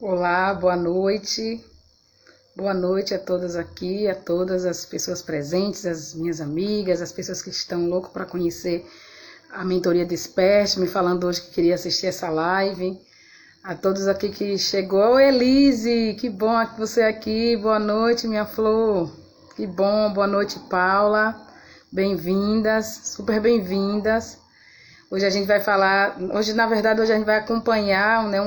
Olá, boa noite. Boa noite a todas aqui, a todas as pessoas presentes, as minhas amigas, as pessoas que estão loucas para conhecer a mentoria Desperte, me falando hoje que queria assistir essa live. A todos aqui que chegou. Oi, Elise, que bom você aqui. Boa noite, minha flor. Que bom, boa noite, Paula. Bem-vindas, super bem-vindas. Hoje a gente vai falar, hoje a gente vai acompanhar, né,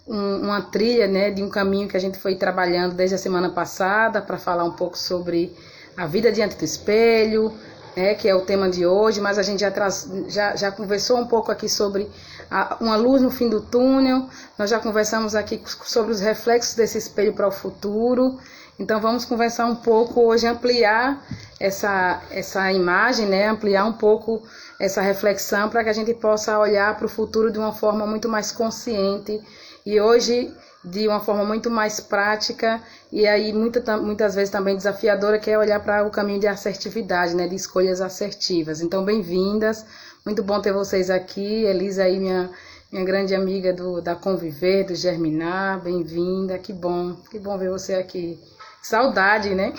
uma trilha, né, de um caminho que a gente foi trabalhando desde a semana passada para falar um pouco sobre a vida diante do espelho, né, que é o tema de hoje, mas a gente já conversou um pouco aqui sobre uma luz no fim do túnel, nós já conversamos aqui sobre os reflexos desse espelho para o futuro. Então vamos conversar um pouco hoje, ampliar essa imagem, né, ampliar um pouco essa reflexão para que a gente possa olhar para o futuro de uma forma muito mais consciente e hoje de uma forma muito mais prática e aí muitas vezes também desafiadora, que é olhar para o caminho de assertividade, né, de escolhas assertivas. Então, bem-vindas, muito bom ter vocês aqui. Elisa aí, minha grande amiga da Conviver, do Germinar, bem-vinda, que bom ver você aqui. Saudade, né?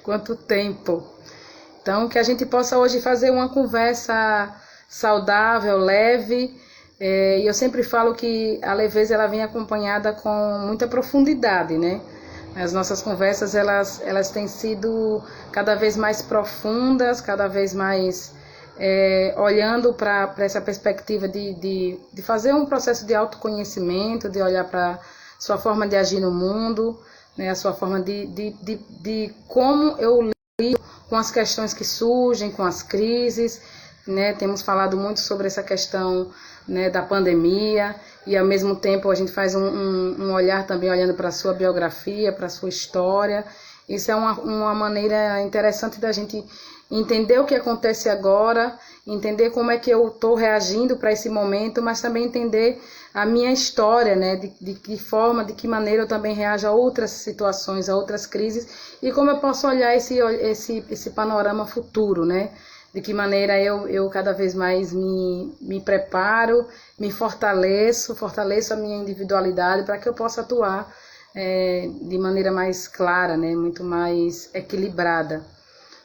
Quanto tempo. Então, que a gente possa hoje fazer uma conversa saudável, leve. E eu sempre falo que a leveza ela vem acompanhada com muita profundidade, né? As nossas conversas elas têm sido cada vez mais profundas, cada vez mais olhando para essa perspectiva de fazer um processo de autoconhecimento, de olhar para sua forma de agir no mundo, né? A sua forma de como eu lido com as questões que surgem, com as crises, né? Temos falado muito sobre essa questão, né, da pandemia e ao mesmo tempo a gente faz um olhar também olhando para a sua biografia, para a sua história. Isso é uma maneira interessante da gente entender o que acontece agora, entender como é que eu estou reagindo para esse momento, mas também entender a minha história, né, de que forma, de que maneira eu também reajo a outras situações, a outras crises e como eu posso olhar esse panorama futuro, né? De que maneira eu cada vez mais me preparo, me fortaleço a minha individualidade para que eu possa atuar de maneira mais clara, né, muito mais equilibrada.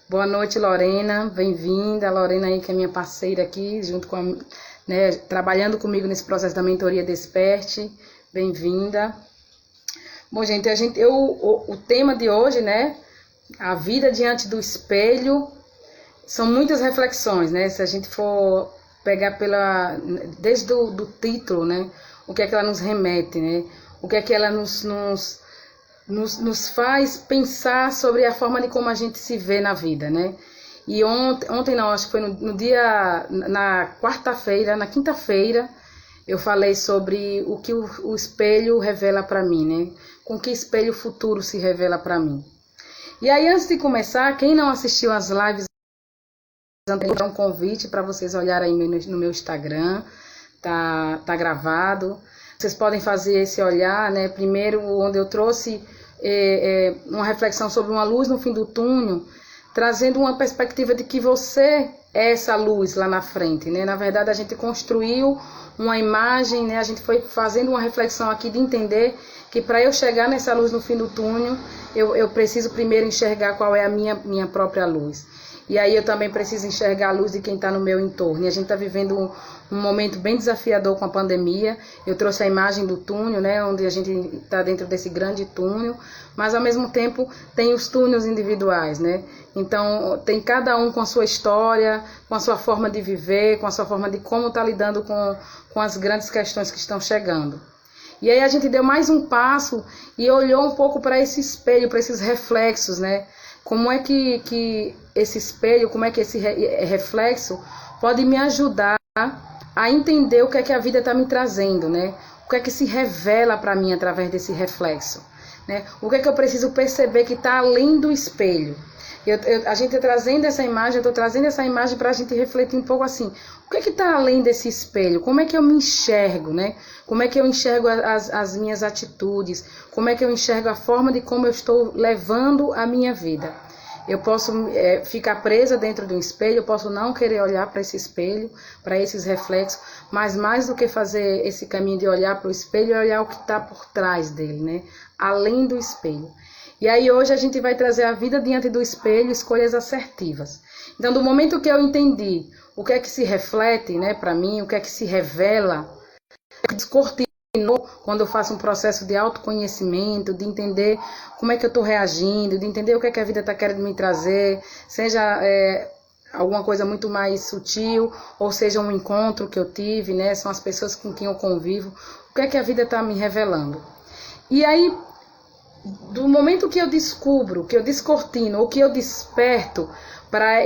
Boa noite, Lorena, bem-vinda. Lorena aí que é minha parceira aqui, junto com né, trabalhando comigo nesse processo da mentoria Desperte, bem-vinda. Bom, gente, o tema de hoje, né, a vida diante do espelho. São muitas reflexões, né? Se a gente for pegar desde do título, né? O que é que ela nos remete, né? O que é que ela nos faz pensar sobre a forma de como a gente se vê na vida, né? E ontem não, acho que foi na quarta-feira, na quinta-feira, eu falei sobre o que o espelho revela para mim, né? Com que espelho futuro se revela para mim. E aí, antes de começar, quem não assistiu às lives, um convite para vocês olharem aí no meu Instagram, tá gravado. Vocês podem fazer esse olhar, né? Primeiro, onde eu trouxe uma reflexão sobre uma luz no fim do túnel, trazendo uma perspectiva de que você é essa luz lá na frente, né? Na verdade, a gente construiu uma imagem, né? A gente foi fazendo uma reflexão aqui de entender que para eu chegar nessa luz no fim do túnel, eu preciso primeiro enxergar qual é a minha própria luz. E aí eu também preciso enxergar a luz de quem está no meu entorno. E a gente está vivendo um momento bem desafiador com a pandemia. Eu trouxe a imagem do túnel, né, onde a gente está dentro desse grande túnel, mas ao mesmo tempo tem os túneis individuais, né? Então tem cada um com a sua história, com a sua forma de viver, com a sua forma de como está lidando com as grandes questões que estão chegando. E aí a gente deu mais um passo e olhou um pouco para esse espelho, para esses reflexos, né? Como é que esse espelho, como é que esse reflexo pode me ajudar a entender o que é que a vida está me trazendo, né? O que é que se revela para mim através desse reflexo, né? O que é que eu preciso perceber que está além do espelho. A gente trazendo essa imagem, eu estou trazendo essa imagem para a gente refletir um pouco assim, o que é que está além desse espelho? Como é que eu me enxergo, né? Como é que eu enxergo as minhas atitudes? Como é que eu enxergo a forma de como eu estou levando a minha vida? Eu posso ficar presa dentro de um espelho, eu posso não querer olhar para esse espelho, para esses reflexos, mas mais do que fazer esse caminho de olhar para o espelho, é olhar o que está por trás dele, né? Além do espelho. E aí hoje a gente vai trazer a vida diante do espelho, escolhas assertivas. Então, do momento que eu entendi o que é que se reflete, né, para mim, o que é que se revela, o que descortinou quando eu faço um processo de autoconhecimento, de entender como é que eu estou reagindo, de entender o que é que a vida está querendo me trazer, seja alguma coisa muito mais sutil, ou seja um encontro que eu tive, né, são as pessoas com quem eu convivo, o que é que a vida está me revelando. E aí, do momento que eu descubro, que eu descortino, ou que eu desperto para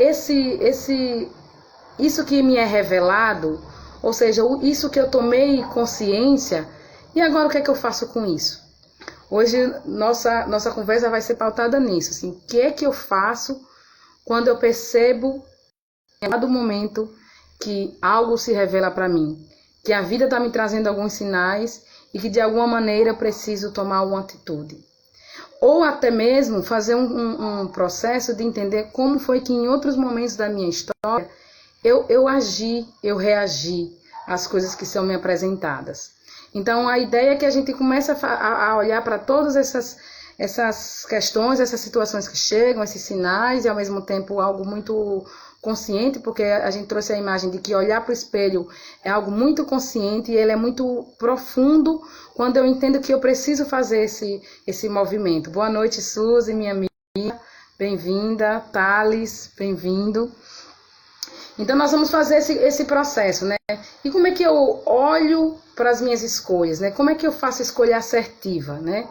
isso que me é revelado, ou seja, isso que eu tomei consciência, e agora o que é que eu faço com isso? Hoje nossa conversa vai ser pautada nisso, assim, o que é que eu faço quando eu percebo, em dado momento, que algo se revela para mim, que a vida está me trazendo alguns sinais e que de alguma maneira eu preciso tomar uma atitude. Ou até mesmo fazer um processo de entender como foi que em outros momentos da minha história eu agi, eu reagi às coisas que são me apresentadas. Então a ideia é que a gente comece a olhar para todas essas questões, essas situações que chegam, esses sinais, e ao mesmo tempo algo muito consciente, porque a gente trouxe a imagem de que olhar para o espelho é algo muito consciente e ele é muito profundo quando eu entendo que eu preciso fazer esse movimento. Boa noite, Suzy, minha amiga, bem-vinda. Thales, bem-vindo. Então nós vamos fazer esse processo, né? E como é que eu olho para as minhas escolhas, né? Como é que eu faço a escolha assertiva, né?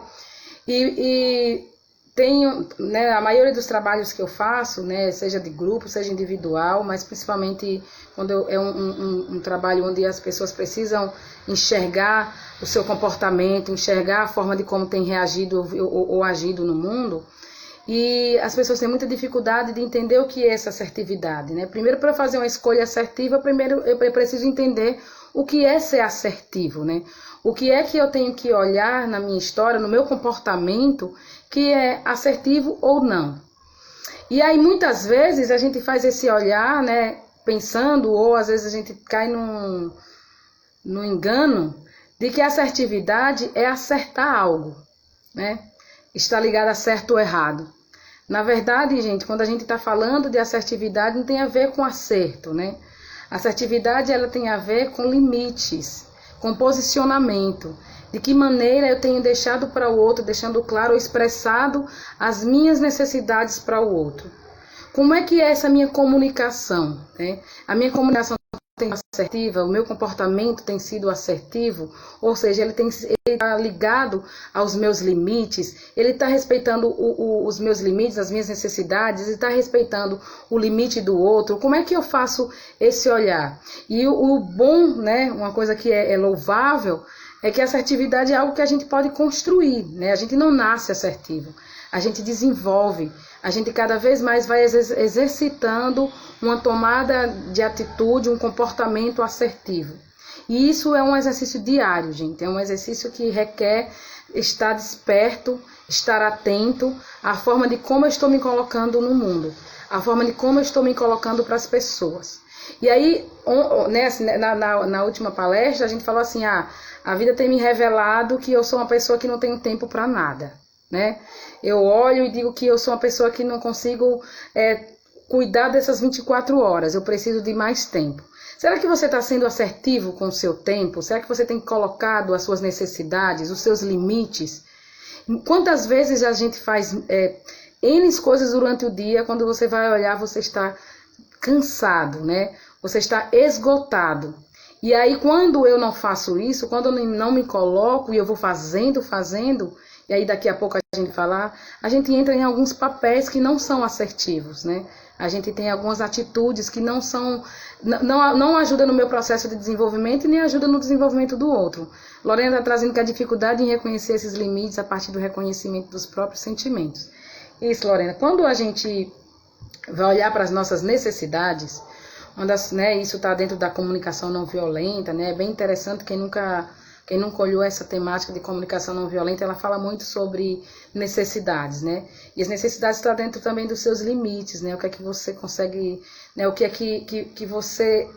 E tenho, né, a maioria dos trabalhos que eu faço, né, seja de grupo, seja individual, mas principalmente quando é um trabalho onde as pessoas precisam enxergar o seu comportamento, enxergar a forma de como tem reagido ou agido no mundo. E as pessoas têm muita dificuldade de entender o que é essa assertividade, né? Primeiro, para fazer uma escolha assertiva, primeiro eu preciso entender o que é ser assertivo, né? O que é que eu tenho que olhar na minha história, no meu comportamento, que é assertivo ou não. E aí, muitas vezes, a gente faz esse olhar, né, pensando, ou às vezes a gente cai no engano de que a assertividade é acertar algo, né? Está ligado a certo ou errado. Na verdade, gente, quando a gente está falando de assertividade, não tem a ver com acerto, né? Assertividade, ela tem a ver com limites, com posicionamento. De que maneira eu tenho deixado para o outro, deixando claro ou expressado as minhas necessidades para o outro. Como é que é essa minha comunicação, né? A minha comunicação tem sido assertiva, o meu comportamento tem sido assertivo, ou seja, ele está ligado aos meus limites, ele está respeitando os meus limites, as minhas necessidades, ele está respeitando o limite do outro. Como é que eu faço esse olhar? E o bom, né, uma coisa que é louvável, é que a assertividade é algo que a gente pode construir, né? A gente não nasce assertivo, a gente desenvolve, a gente cada vez mais vai exercitando uma tomada de atitude, um comportamento assertivo. E isso é um exercício diário, gente, é um exercício que requer estar desperto, estar atento à forma de como eu estou me colocando no mundo, à forma de como eu estou me colocando para as pessoas. E aí, na última palestra, a gente falou assim, a vida tem me revelado que eu sou uma pessoa que não tenho tempo para nada, né? Eu olho e digo que eu sou uma pessoa que não consigo cuidar dessas 24 horas, eu preciso de mais tempo. Será que você está sendo assertivo com o seu tempo? Será que você tem colocado as suas necessidades, os seus limites? Quantas vezes a gente faz N coisas durante o dia, quando você vai olhar, você está cansado, né? Você está esgotado. E aí, quando eu não faço isso, quando eu não me coloco e eu vou fazendo, e aí daqui a pouco a gente falar, a gente entra em alguns papéis que não são assertivos, né? A gente tem algumas atitudes que não ajudam no meu processo de desenvolvimento e nem ajudam no desenvolvimento do outro. Lorena está trazendo que a dificuldade em reconhecer esses limites a partir do reconhecimento dos próprios sentimentos. Isso, Lorena, quando a gente vai olhar para as nossas necessidades, isso está dentro da comunicação não violenta, né? É bem interessante, quem nunca quem nunca olhou essa temática de comunicação não violenta, ela fala muito sobre necessidades, né? E as necessidades estão dentro também dos seus limites, né? O que é que você consegue, né? O que é que você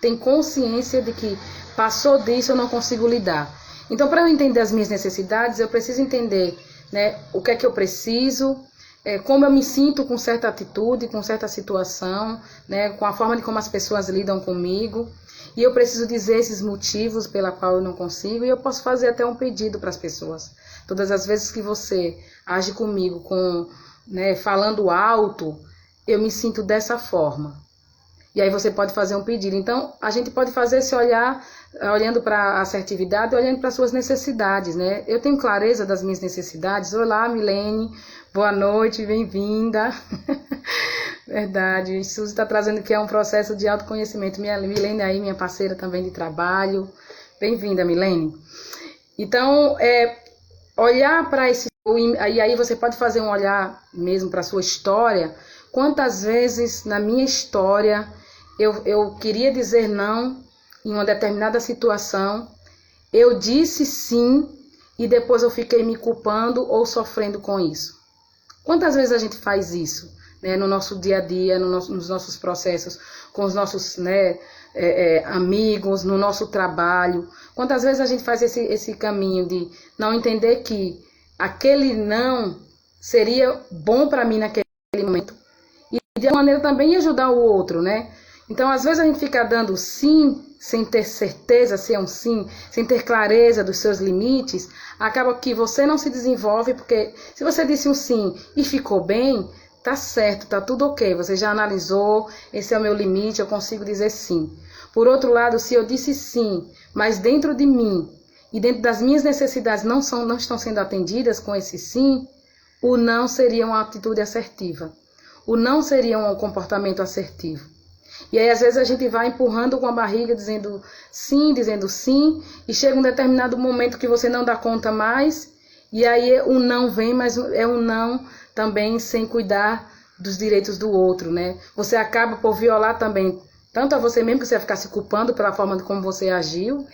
tem consciência de que passou disso eu não consigo lidar. Então, para eu entender as minhas necessidades, eu preciso entender, né, o que é que eu preciso, como eu me sinto com certa atitude, com certa situação, né, com a forma de como as pessoas lidam comigo. E eu preciso dizer esses motivos pela qual eu não consigo, e eu posso fazer até um pedido para as pessoas. Todas as vezes que você age comigo né, falando alto, eu me sinto dessa forma. E aí você pode fazer um pedido. Então, a gente pode fazer esse olhar, olhando para a assertividade, olhando para as suas necessidades, né? Eu tenho clareza das minhas necessidades. Olá, Milene, boa noite, bem-vinda. Verdade, Suzy está trazendo que é um processo de autoconhecimento. Milene aí, minha parceira também de trabalho. Bem-vinda, Milene. Então, olhar para esse... E aí você pode fazer um olhar mesmo para a sua história. Quantas vezes na minha história eu queria dizer não em uma determinada situação, eu disse sim e depois eu fiquei me culpando ou sofrendo com isso. Quantas vezes a gente faz isso, né, no nosso dia a dia, nos nossos processos, com os nossos, né, amigos, no nosso trabalho? Quantas vezes a gente faz esse caminho de não entender que aquele não seria bom para mim naquele momento e de alguma maneira também ajudar o outro, né? Então, às vezes a gente fica dando sim, sem ter certeza se é um sim, sem ter clareza dos seus limites, acaba que você não se desenvolve, porque se você disse um sim e ficou bem, tá certo, tá tudo ok, você já analisou, esse é o meu limite, eu consigo dizer sim. Por outro lado, se eu disse sim, mas dentro de mim e dentro das minhas necessidades não estão sendo atendidas com esse sim, o não seria uma atitude assertiva. O não seria um comportamento assertivo. E aí, às vezes, a gente vai empurrando com a barriga, dizendo sim, e chega um determinado momento que você não dá conta mais, e aí o não vem, mas é um não também sem cuidar dos direitos do outro, né? Você acaba por violar também, tanto a você mesmo, que você vai ficar se culpando pela forma como você reagiu,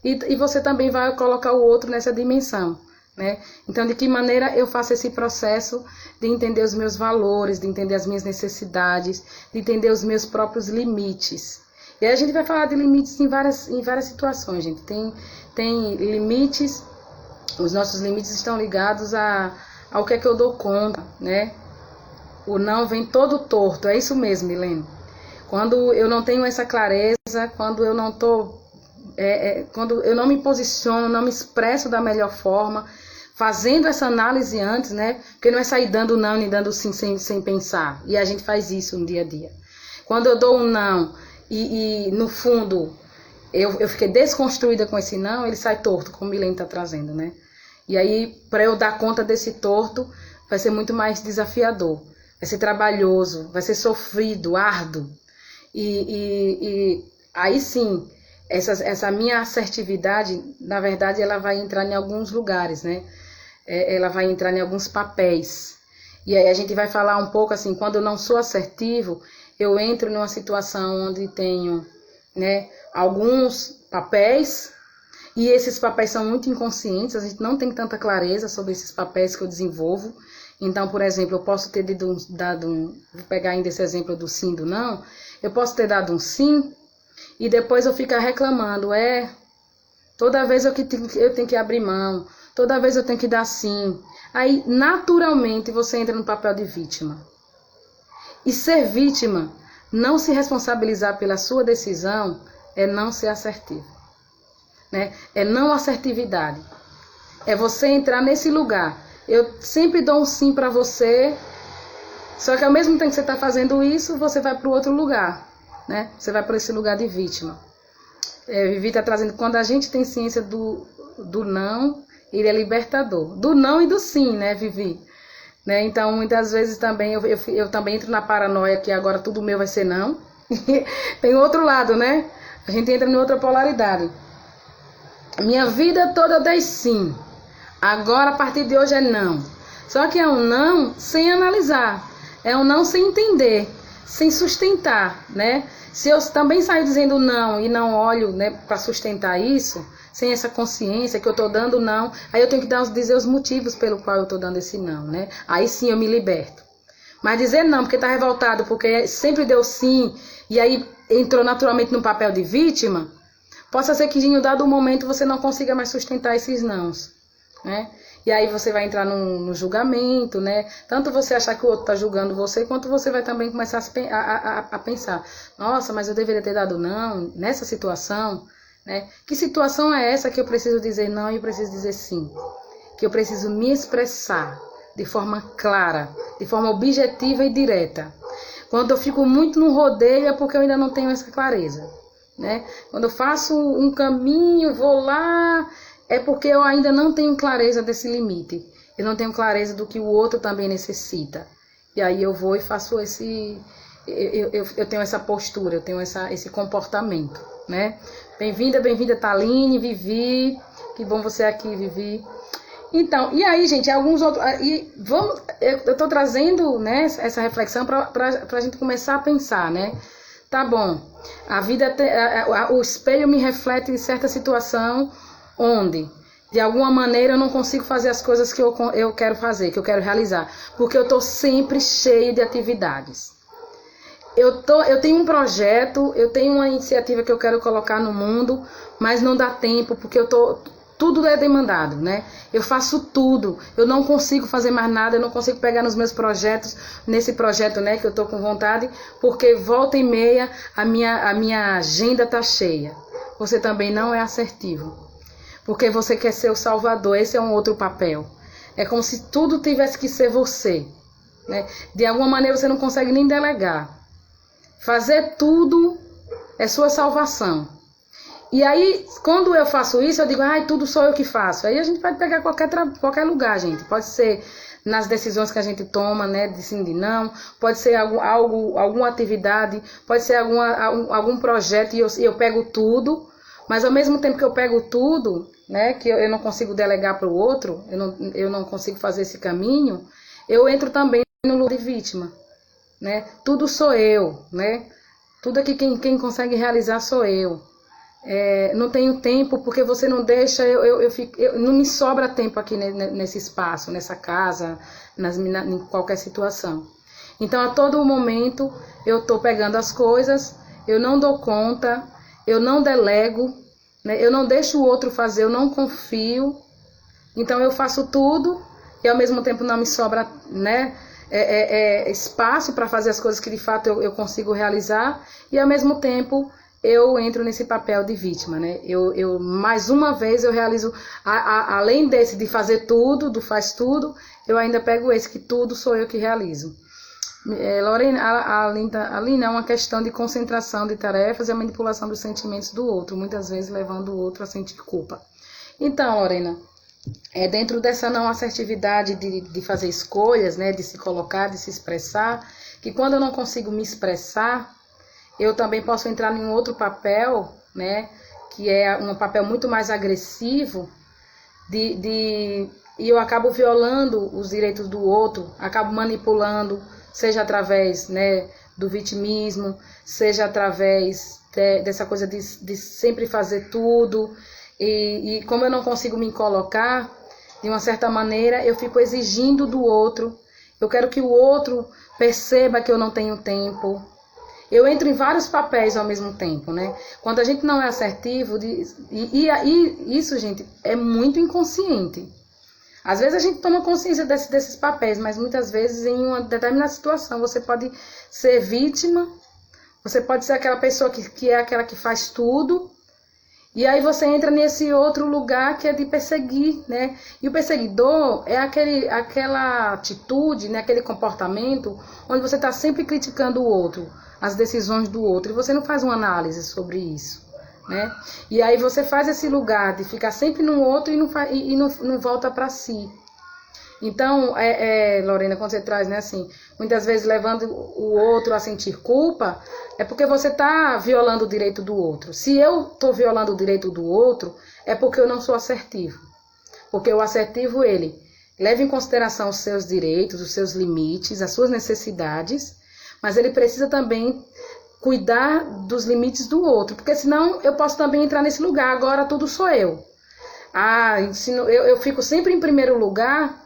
e você também vai colocar o outro nessa dimensão, né? Então, de que maneira eu faço esse processo de entender os meus valores, de entender as minhas necessidades, de entender os meus próprios limites. E aí a gente vai falar de limites em várias situações, gente. Tem limites, os nossos limites estão ligados ao que é que eu dou conta, né? O não vem todo torto, é isso mesmo, Milene. Quando eu não tenho essa clareza, quando eu não quando eu não me posiciono, não me expresso da melhor forma, fazendo essa análise antes, né? Porque não é sair dando não nem dando sim sem pensar. E a gente faz isso no dia a dia. Quando eu dou um não e no fundo eu fiquei desconstruída com esse não, ele sai torto, como o Milene está trazendo, né? E aí, para eu dar conta desse torto, vai ser muito mais desafiador. Vai ser trabalhoso, vai ser sofrido, árduo. E aí sim, essa minha assertividade, na verdade, ela vai entrar em alguns lugares, né? Ela vai entrar em alguns papéis. E aí a gente vai falar um pouco assim, quando eu não sou assertivo, eu entro numa situação onde tenho, né, alguns papéis, e esses papéis são muito inconscientes, a gente não tem tanta clareza sobre esses papéis que eu desenvolvo. Então, por exemplo, eu posso ter vou pegar ainda esse exemplo do sim, do não, eu posso ter dado um sim, e depois eu ficar reclamando, toda vez eu tenho que abrir mão, toda vez eu tenho que dar sim. Aí, naturalmente, você entra no papel de vítima. E ser vítima, não se responsabilizar pela sua decisão, é não ser assertivo, né? É não assertividade. É você entrar nesse lugar. Eu sempre dou um sim para você, só que ao mesmo tempo que você está fazendo isso, você vai para o outro lugar, né? Você vai para esse lugar de vítima. Vivi está trazendo, quando a gente tem ciência do não, ele é libertador. Do não e do sim, né, Vivi? Né? Então, muitas vezes também, eu também entro na paranoia que agora tudo meu vai ser não. Tem outro lado, né? A gente entra em outra polaridade. Minha vida toda eu dei sim. Agora, a partir de hoje, é não. Só que é um não sem analisar. É um não sem entender, sem sustentar, né? Se eu também sair dizendo não e não olho, né, para sustentar isso, sem essa consciência que eu tô dando não, aí eu tenho que dizer os motivos pelo qual eu tô dando esse não, né? Aí sim eu me liberto. Mas dizer não porque tá revoltado, porque sempre deu sim, e aí entrou naturalmente no papel de vítima, possa ser que em um dado momento você não consiga mais sustentar esses nãos, né? E aí você vai entrar no julgamento, né? Tanto você achar que o outro está julgando você, quanto você vai também começar a pensar, nossa, mas eu deveria ter dado não nessa situação, né? Que situação é essa que eu preciso dizer não e eu preciso dizer sim? Que eu preciso me expressar de forma clara, de forma objetiva e direta. Quando eu fico muito no rodeio é porque eu ainda não tenho essa clareza, né? Quando eu faço um caminho, vou lá, é porque eu ainda não tenho clareza desse limite. Eu não tenho clareza do que o outro também necessita. E aí eu vou e faço esse... Eu tenho essa postura, eu tenho esse comportamento, né? Bem-vinda, Taline, Vivi. Que bom você aqui, Vivi. Então, e aí, gente, alguns outros... eu tô trazendo, né, essa reflexão pra gente começar a pensar, né? Tá bom, a vida, o espelho me reflete em certa situação onde, de alguma maneira, eu não consigo fazer as coisas que eu quero fazer, que eu quero realizar, porque eu tô sempre cheio de atividades. Eu tenho um projeto, eu tenho uma iniciativa que eu quero colocar no mundo, mas não dá tempo, porque tudo é demandado, né? Eu faço tudo, eu não consigo fazer mais nada, eu não consigo pegar nos meus projetos, nesse projeto, né, que eu tô com vontade, porque volta e meia a minha agenda tá cheia. Você também não é assertivo, porque você quer ser o salvador, esse é um outro papel. É como se tudo tivesse que ser você, né? De alguma maneira você não consegue nem delegar. Fazer tudo é sua salvação. E aí, quando eu faço isso, eu digo, tudo sou eu que faço. Aí a gente pode pegar qualquer lugar, gente. Pode ser nas decisões que a gente toma, né, de sim, de não. Pode ser alguma atividade, pode ser algum projeto e eu pego tudo. Mas ao mesmo tempo que eu pego tudo, né, que eu não consigo delegar para o outro, eu não consigo fazer esse caminho, eu entro também no lugar de vítima, né? Tudo sou eu, né? Tudo aqui quem consegue realizar sou eu. Não tenho tempo porque você não deixa, não me sobra tempo aqui nesse espaço, nessa casa, em qualquer situação. Então a todo momento eu estou pegando as coisas, eu não dou conta, eu não delego, né? Eu não deixo o outro fazer, eu não confio. Então eu faço tudo e ao mesmo tempo não me sobra, né, espaço para fazer as coisas que de fato eu consigo realizar, e ao mesmo tempo eu entro nesse papel de vítima, né? Eu mais uma vez eu realizo, além desse de fazer tudo, do faz tudo, eu ainda pego esse que tudo sou eu que realizo. Lorena, ali não é uma questão de concentração de tarefas e a manipulação dos sentimentos do outro, muitas vezes levando o outro a sentir culpa. Então, Lorena, dentro dessa não assertividade de fazer escolhas, né, de se colocar, de se expressar, que quando eu não consigo me expressar, eu também posso entrar em um outro papel, né, que é um papel muito mais agressivo, e eu acabo violando os direitos do outro, acabo manipulando, seja através, né, do vitimismo, seja através dessa coisa de sempre fazer tudo, e como eu não consigo me colocar, de uma certa maneira, eu fico exigindo do outro, eu quero que o outro perceba que eu não tenho tempo. Eu entro em vários papéis ao mesmo tempo, né? Quando a gente não é assertivo, isso, gente, é muito inconsciente. Às vezes a gente toma consciência desses papéis, mas muitas vezes em uma determinada situação você pode ser vítima, você pode ser aquela pessoa que é aquela que faz tudo, e aí você entra nesse outro lugar que é de perseguir, né? E o perseguidor é aquela atitude, né? Aquele comportamento onde você está sempre criticando o outro, as decisões do outro, e você não faz uma análise sobre isso, né? E aí você faz esse lugar de ficar sempre no outro e não volta para si. Então, Lorena, quando você traz, né, assim, muitas vezes levando o outro a sentir culpa, é porque você está violando o direito do outro. Se eu estou violando o direito do outro, é porque eu não sou assertivo. Porque o assertivo, ele leva em consideração os seus direitos, os seus limites, as suas necessidades, mas ele precisa também cuidar dos limites do outro, porque senão eu posso também entrar nesse lugar, agora tudo sou eu. Eu fico sempre em primeiro lugar,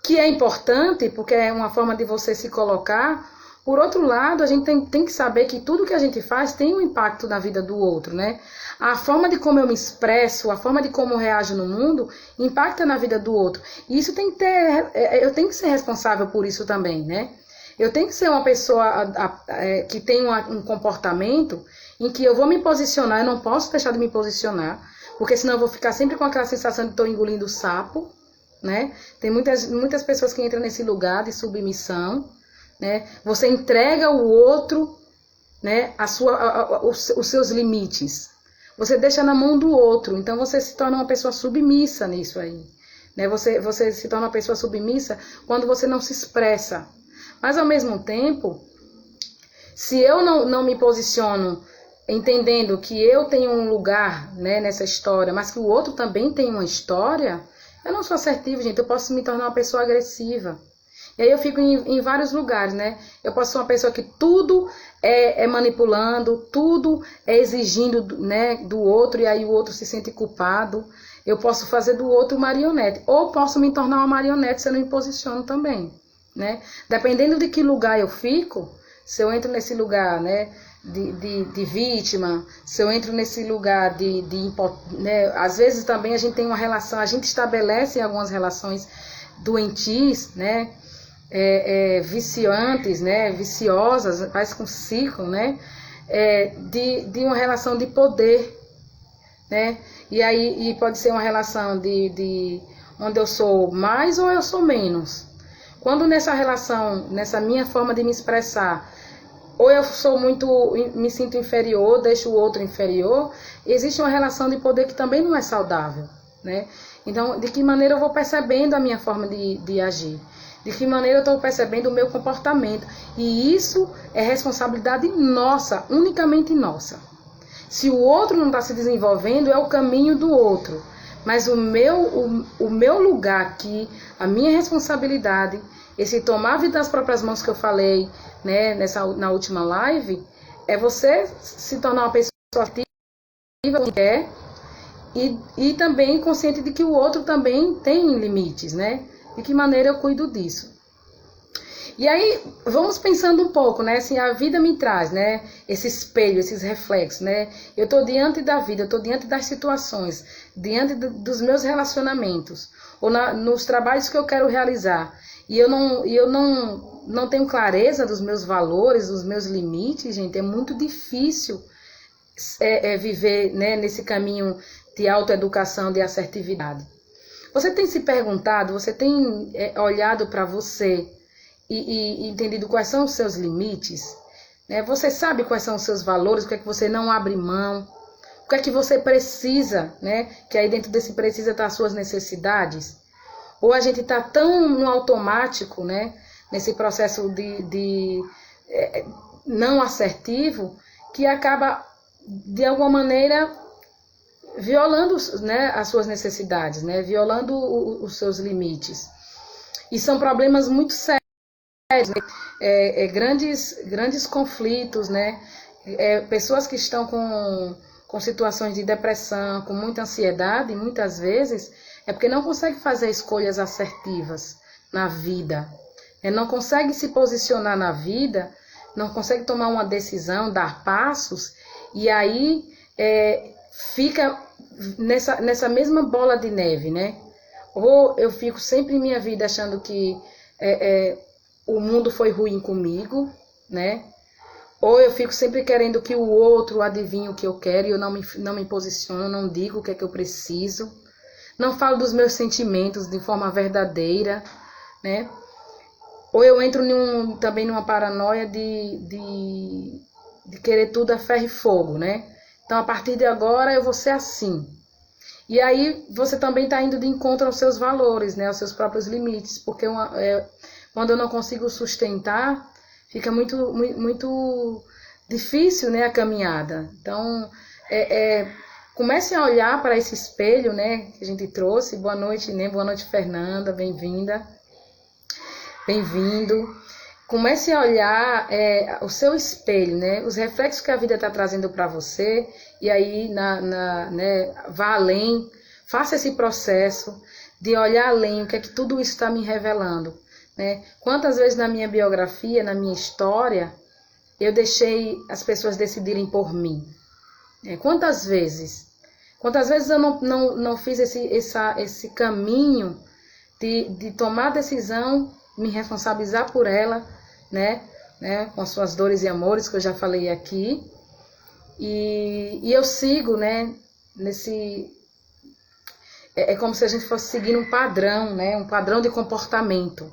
que é importante, porque é uma forma de você se colocar. Por outro lado, a gente tem que saber que tudo que a gente faz tem um impacto na vida do outro, né? A forma de como eu me expresso, a forma de como eu reajo no mundo, impacta na vida do outro. E isso tem que ter, eu tenho que ser responsável por isso também, né? Eu tenho que ser uma pessoa que tem um comportamento em que eu vou me posicionar, eu não posso deixar de me posicionar, porque senão eu vou ficar sempre com aquela sensação de estou engolindo sapo, né? Tem muitas pessoas que entram nesse lugar de submissão, né? Você entrega ao outro, né, os seus limites. Você deixa na mão do outro, então você se torna uma pessoa submissa nisso aí. Né? Você se torna uma pessoa submissa quando você não se expressa. Mas ao mesmo tempo, se eu não me posiciono entendendo que eu tenho um lugar, né, nessa história, mas que o outro também tem uma história, eu não sou assertiva, gente. Eu posso me tornar uma pessoa agressiva. E aí eu fico em vários lugares, né? Eu posso ser uma pessoa que tudo é manipulando, tudo é exigindo, né, do outro, e aí o outro se sente culpado. Eu posso fazer do outro marionete. Ou posso me tornar uma marionete se eu não me posiciono também, né? Dependendo de que lugar eu fico, se eu entro nesse lugar, né, de vítima, se eu entro nesse lugar né, às vezes também a gente tem uma relação, a gente estabelece algumas relações doentis, né, viciantes, né, viciosas, faz com ciclo, né, de uma relação de poder, né, e pode ser uma relação de onde eu sou mais ou eu sou menos. Quando nessa relação, nessa minha forma de me expressar, ou eu sou me sinto inferior, deixo o outro inferior, existe uma relação de poder que também não é saudável, né? Então, de que maneira eu vou percebendo a minha forma de agir? De que maneira eu estou percebendo o meu comportamento? E isso é responsabilidade nossa, unicamente nossa. Se o outro não está se desenvolvendo, é o caminho do outro. Mas o meu lugar aqui, a minha responsabilidade, esse tomar a vida nas próprias mãos que eu falei, né, na última live, é você se tornar uma pessoa ativa, que é, e também consciente de que o outro também tem limites, né? De que maneira eu cuido disso? E aí, vamos pensando um pouco, né? Assim, a vida me traz, né? Esse espelho, esses reflexos, né? Eu estou diante da vida, eu estou diante das situações, diante dos meus relacionamentos, ou nos trabalhos que eu quero realizar. E eu não tenho clareza dos meus valores, dos meus limites, gente. É muito difícil viver, né, nesse caminho de autoeducação, de assertividade. Você tem se perguntado, você tem olhado para você e entendido quais são os seus limites? Né? Você sabe quais são os seus valores, o que é que você não abre mão, o que é que você precisa, né? Que aí dentro desse precisa estar as suas necessidades. Ou a gente está tão no automático, né, nesse processo de não assertivo, que acaba, de alguma maneira, violando, né, as suas necessidades, né, violando os seus limites. E são problemas muito sérios, né? Grandes conflitos, né? Pessoas que estão com situações de depressão, com muita ansiedade, muitas vezes, é porque não consegue fazer escolhas assertivas na vida. Não consegue se posicionar na vida, não consegue tomar uma decisão, dar passos, e aí fica nessa mesma bola de neve, né? Ou eu fico sempre em minha vida achando que o mundo foi ruim comigo, né? Ou eu fico sempre querendo que o outro adivinhe o que eu quero e eu não me posiciono, não digo o que é que eu preciso. Não falo dos meus sentimentos de forma verdadeira, né? Ou eu entro também numa paranoia de querer tudo a ferro e fogo, né? Então, a partir de agora, eu vou ser assim. E aí, você também está indo de encontro aos seus valores, né? Aos seus próprios limites. Porque quando eu não consigo sustentar, fica muito difícil, né, a caminhada. Então, comecem a olhar para esse espelho, né, que a gente trouxe. Boa noite, né? Boa noite, Fernanda, bem-vinda. Bem-vindo. Comece a olhar o seu espelho, né? Os reflexos que a vida está trazendo para você, e aí né, vá além, faça esse processo de olhar além, o que é que tudo isso está me revelando, né? Quantas vezes na minha biografia, na minha história, eu deixei as pessoas decidirem por mim? Quantas vezes? Quantas vezes eu não fiz esse caminho de tomar decisão, me responsabilizar por ela, né? Com suas dores e amores, que eu já falei aqui. E eu sigo, né? É como se a gente fosse seguir um padrão, né? Um padrão de comportamento.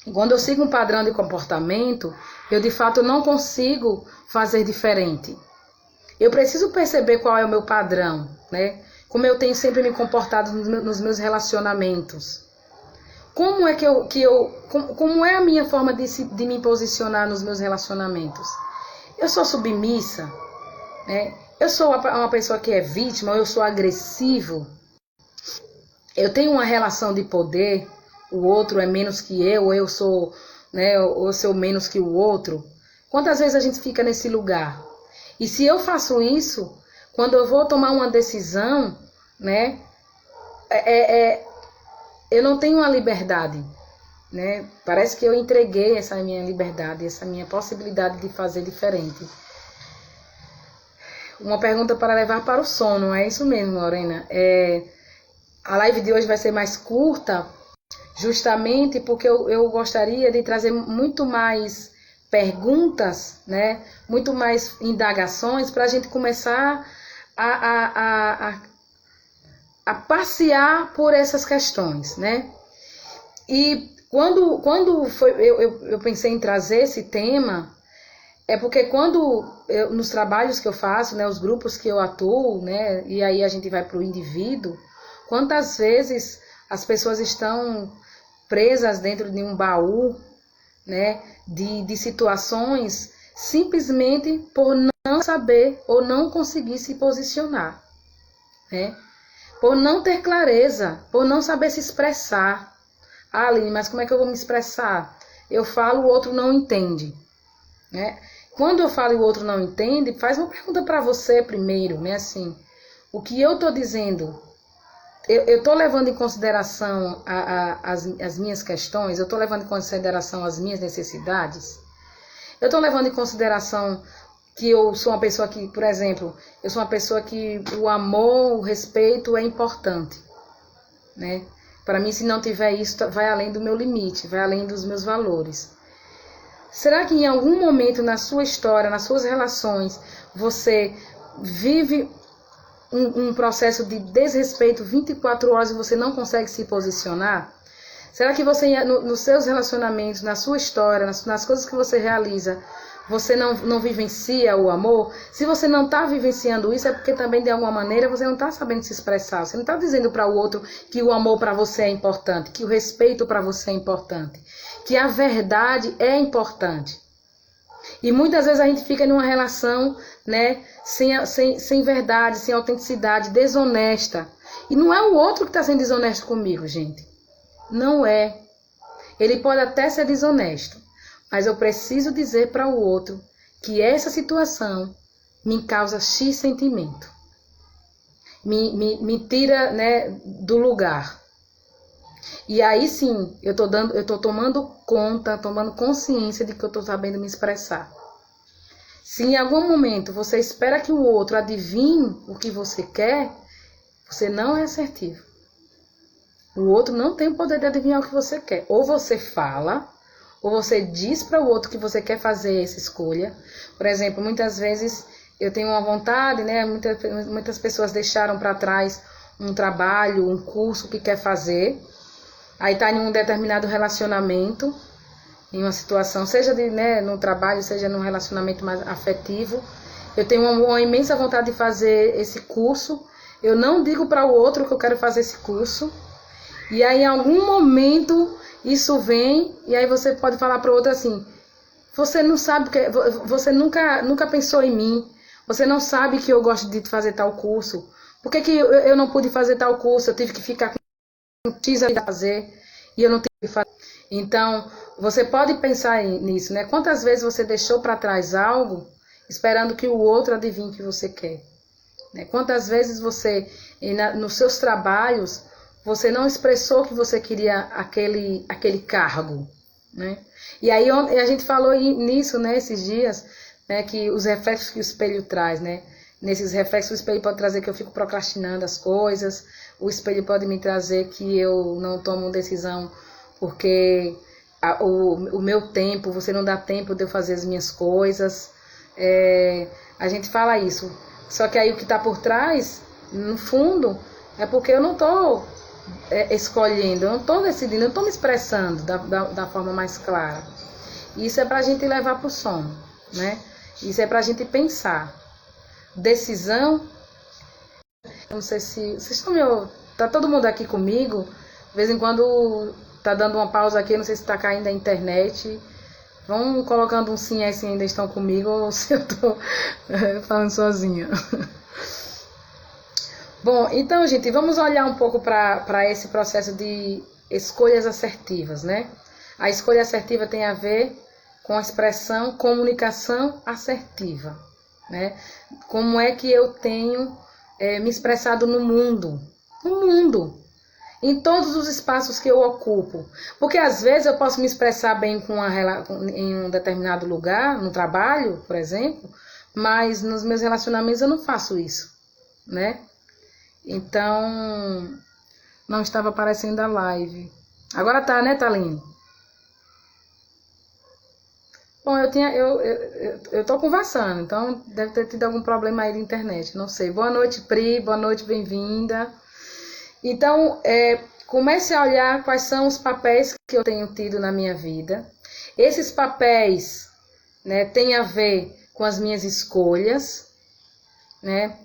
E quando eu sigo um padrão de comportamento, eu de fato não consigo fazer diferente. Eu preciso perceber qual é o meu padrão, né? Como eu tenho sempre me comportado nos meus relacionamentos. Como é como é a minha forma de me posicionar nos meus relacionamentos? Eu sou submissa, né? Eu sou uma pessoa que é vítima, ou eu sou agressivo? Eu tenho uma relação de poder, o outro é menos que eu, ou eu sou, né, ou eu sou menos que o outro? Quantas vezes a gente fica nesse lugar? E se eu faço isso, quando eu vou tomar uma decisão, né, eu não tenho uma liberdade, né? Parece que eu entreguei essa minha liberdade, essa minha possibilidade de fazer diferente. Uma pergunta para levar para o sono, é isso mesmo, Lorena. A live de hoje vai ser mais curta, justamente porque eu gostaria de trazer muito mais perguntas, né? Muito mais indagações para a gente começar a passear por essas questões, né? E quando eu pensei em trazer esse tema, é porque nos trabalhos que eu faço, né, os grupos que eu atuo, né, e aí a gente vai para o indivíduo, quantas vezes as pessoas estão presas dentro de um baú, né, de situações simplesmente por não saber ou não conseguir se posicionar, né? Por não ter clareza, por não saber se expressar. Ah, Aline, mas como é que eu vou me expressar? Eu falo, o outro não entende, né? Quando eu falo e o outro não entende, faz uma pergunta para você primeiro, né? Assim, o que eu estou dizendo, eu estou levando em consideração as minhas questões, eu estou levando em consideração as minhas necessidades, eu estou levando em consideração que eu sou uma pessoa que, por exemplo, eu sou uma pessoa que o amor, o respeito é importante, né? Para mim, se não tiver isso, vai além do meu limite, vai além dos meus valores. Será que em algum momento na sua história, nas suas relações, você vive um processo de desrespeito 24 horas e você não consegue se posicionar? Será que você, nos seus relacionamentos, na sua história, nas coisas que você realiza, você não vivencia o amor? Se você não está vivenciando isso, é porque também, de alguma maneira, você não está sabendo se expressar. Você não está dizendo para o outro que o amor para você é importante, que o respeito para você é importante, que a verdade é importante. E muitas vezes a gente fica numa relação, né, sem verdade, sem autenticidade, desonesta. E não é o outro que está sendo desonesto comigo, gente. Não é. Ele pode até ser desonesto, mas eu preciso dizer para o outro que essa situação me causa X sentimento. Me tira, né, do lugar. E aí sim, eu tô tomando conta, tomando consciência de que eu tô sabendo me expressar. Se em algum momento você espera que o outro adivinhe o que você quer, você não é assertivo. O outro não tem o poder de adivinhar o que você quer. Ou você fala, ou você diz para o outro que você quer fazer essa escolha. Por exemplo, muitas vezes eu tenho uma vontade, né? Muitas pessoas deixaram para trás um trabalho, um curso que quer fazer. Aí está em um determinado relacionamento, em uma situação, seja no trabalho, seja num relacionamento mais afetivo. Eu tenho uma imensa vontade de fazer esse curso. Eu não digo para o outro que eu quero fazer esse curso. E aí, em algum momento, isso vem, e aí você pode falar para o outro assim: você não sabe, você nunca pensou em mim, você não sabe que eu gosto de fazer tal curso. Por que eu não pude fazer tal curso? Eu tive que ficar com X a fazer. e eu não tenho o que fazer. Então, você pode pensar nisso, né? Quantas vezes você deixou para trás algo esperando que o outro adivinhe o que você quer? Né? Quantas vezes você, nos seus trabalhos, você não expressou que você queria aquele cargo, né? E aí a gente falou nisso, né, esses dias, né, que os reflexos que o espelho traz, né? Nesses reflexos o espelho pode trazer que eu fico procrastinando as coisas, o espelho pode me trazer que eu não tomo decisão porque o meu tempo, você não dá tempo de eu fazer as minhas coisas. A gente fala isso. Só que aí o que está por trás, no fundo, é porque eu não estou escolhendo, eu não estou decidindo, eu não estou me expressando da forma mais clara. Isso é para a gente levar para o sono, né? Isso é para a gente pensar. Decisão, não sei se vocês estão tá todo mundo aqui comigo? De vez em quando tá dando uma pausa aqui, não sei se está caindo a internet. Vão colocando um sim aí se ainda estão comigo ou se eu tô falando sozinha. Bom, então, gente, vamos olhar um pouco para esse processo de escolhas assertivas, né? A escolha assertiva tem a ver com a expressão comunicação assertiva, né? Como é que eu tenho me expressado no mundo? No mundo. Em todos os espaços que eu ocupo. Porque às vezes eu posso me expressar bem em um determinado lugar, no trabalho, por exemplo, mas nos meus relacionamentos eu não faço isso, né? Então, não estava aparecendo a live. Agora tá, né, Thaline? Bom, eu tô conversando, então deve ter tido algum problema aí de internet, não sei. Boa noite, Pri, boa noite, bem-vinda. Então, comece a olhar quais são os papéis que eu tenho tido na minha vida. Esses papéis, né, têm a ver com as minhas escolhas, né?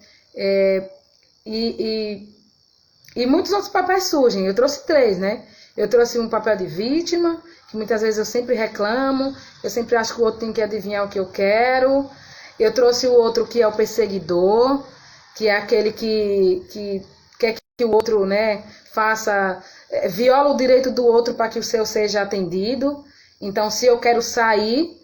E muitos outros papéis surgem. Eu trouxe 3, né? Eu trouxe um papel de vítima, que muitas vezes eu sempre reclamo, eu sempre acho que o outro tem que adivinhar o que eu quero. Eu trouxe o outro que é o perseguidor, que é aquele que quer que o outro, né, viola o direito do outro para que o seu seja atendido. Então, se eu quero sair,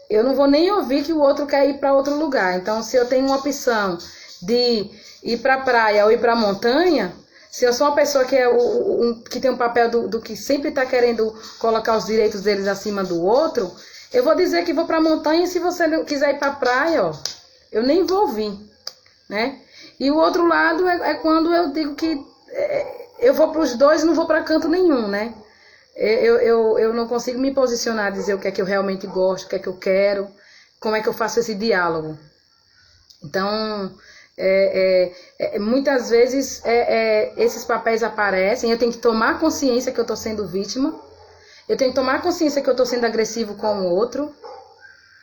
eu não vou nem ouvir que o outro quer ir para outro lugar. Então, se eu tenho uma opção de ir para a praia ou ir para a montanha, se eu sou uma pessoa que tem um papel do que sempre está querendo colocar os direitos deles acima do outro, eu vou dizer que vou para a montanha, e se você não quiser ir para a praia, ó, eu nem vou vir, né? E o outro lado é quando eu digo que eu vou para os dois e não vou para canto nenhum, né? Eu não consigo me posicionar, dizer o que é que eu realmente gosto, o que é que eu quero, como é que eu faço esse diálogo. Então, muitas vezes esses papéis aparecem, eu tenho que tomar consciência que eu estou sendo vítima, eu tenho que tomar consciência que eu estou sendo agressivo com o outro.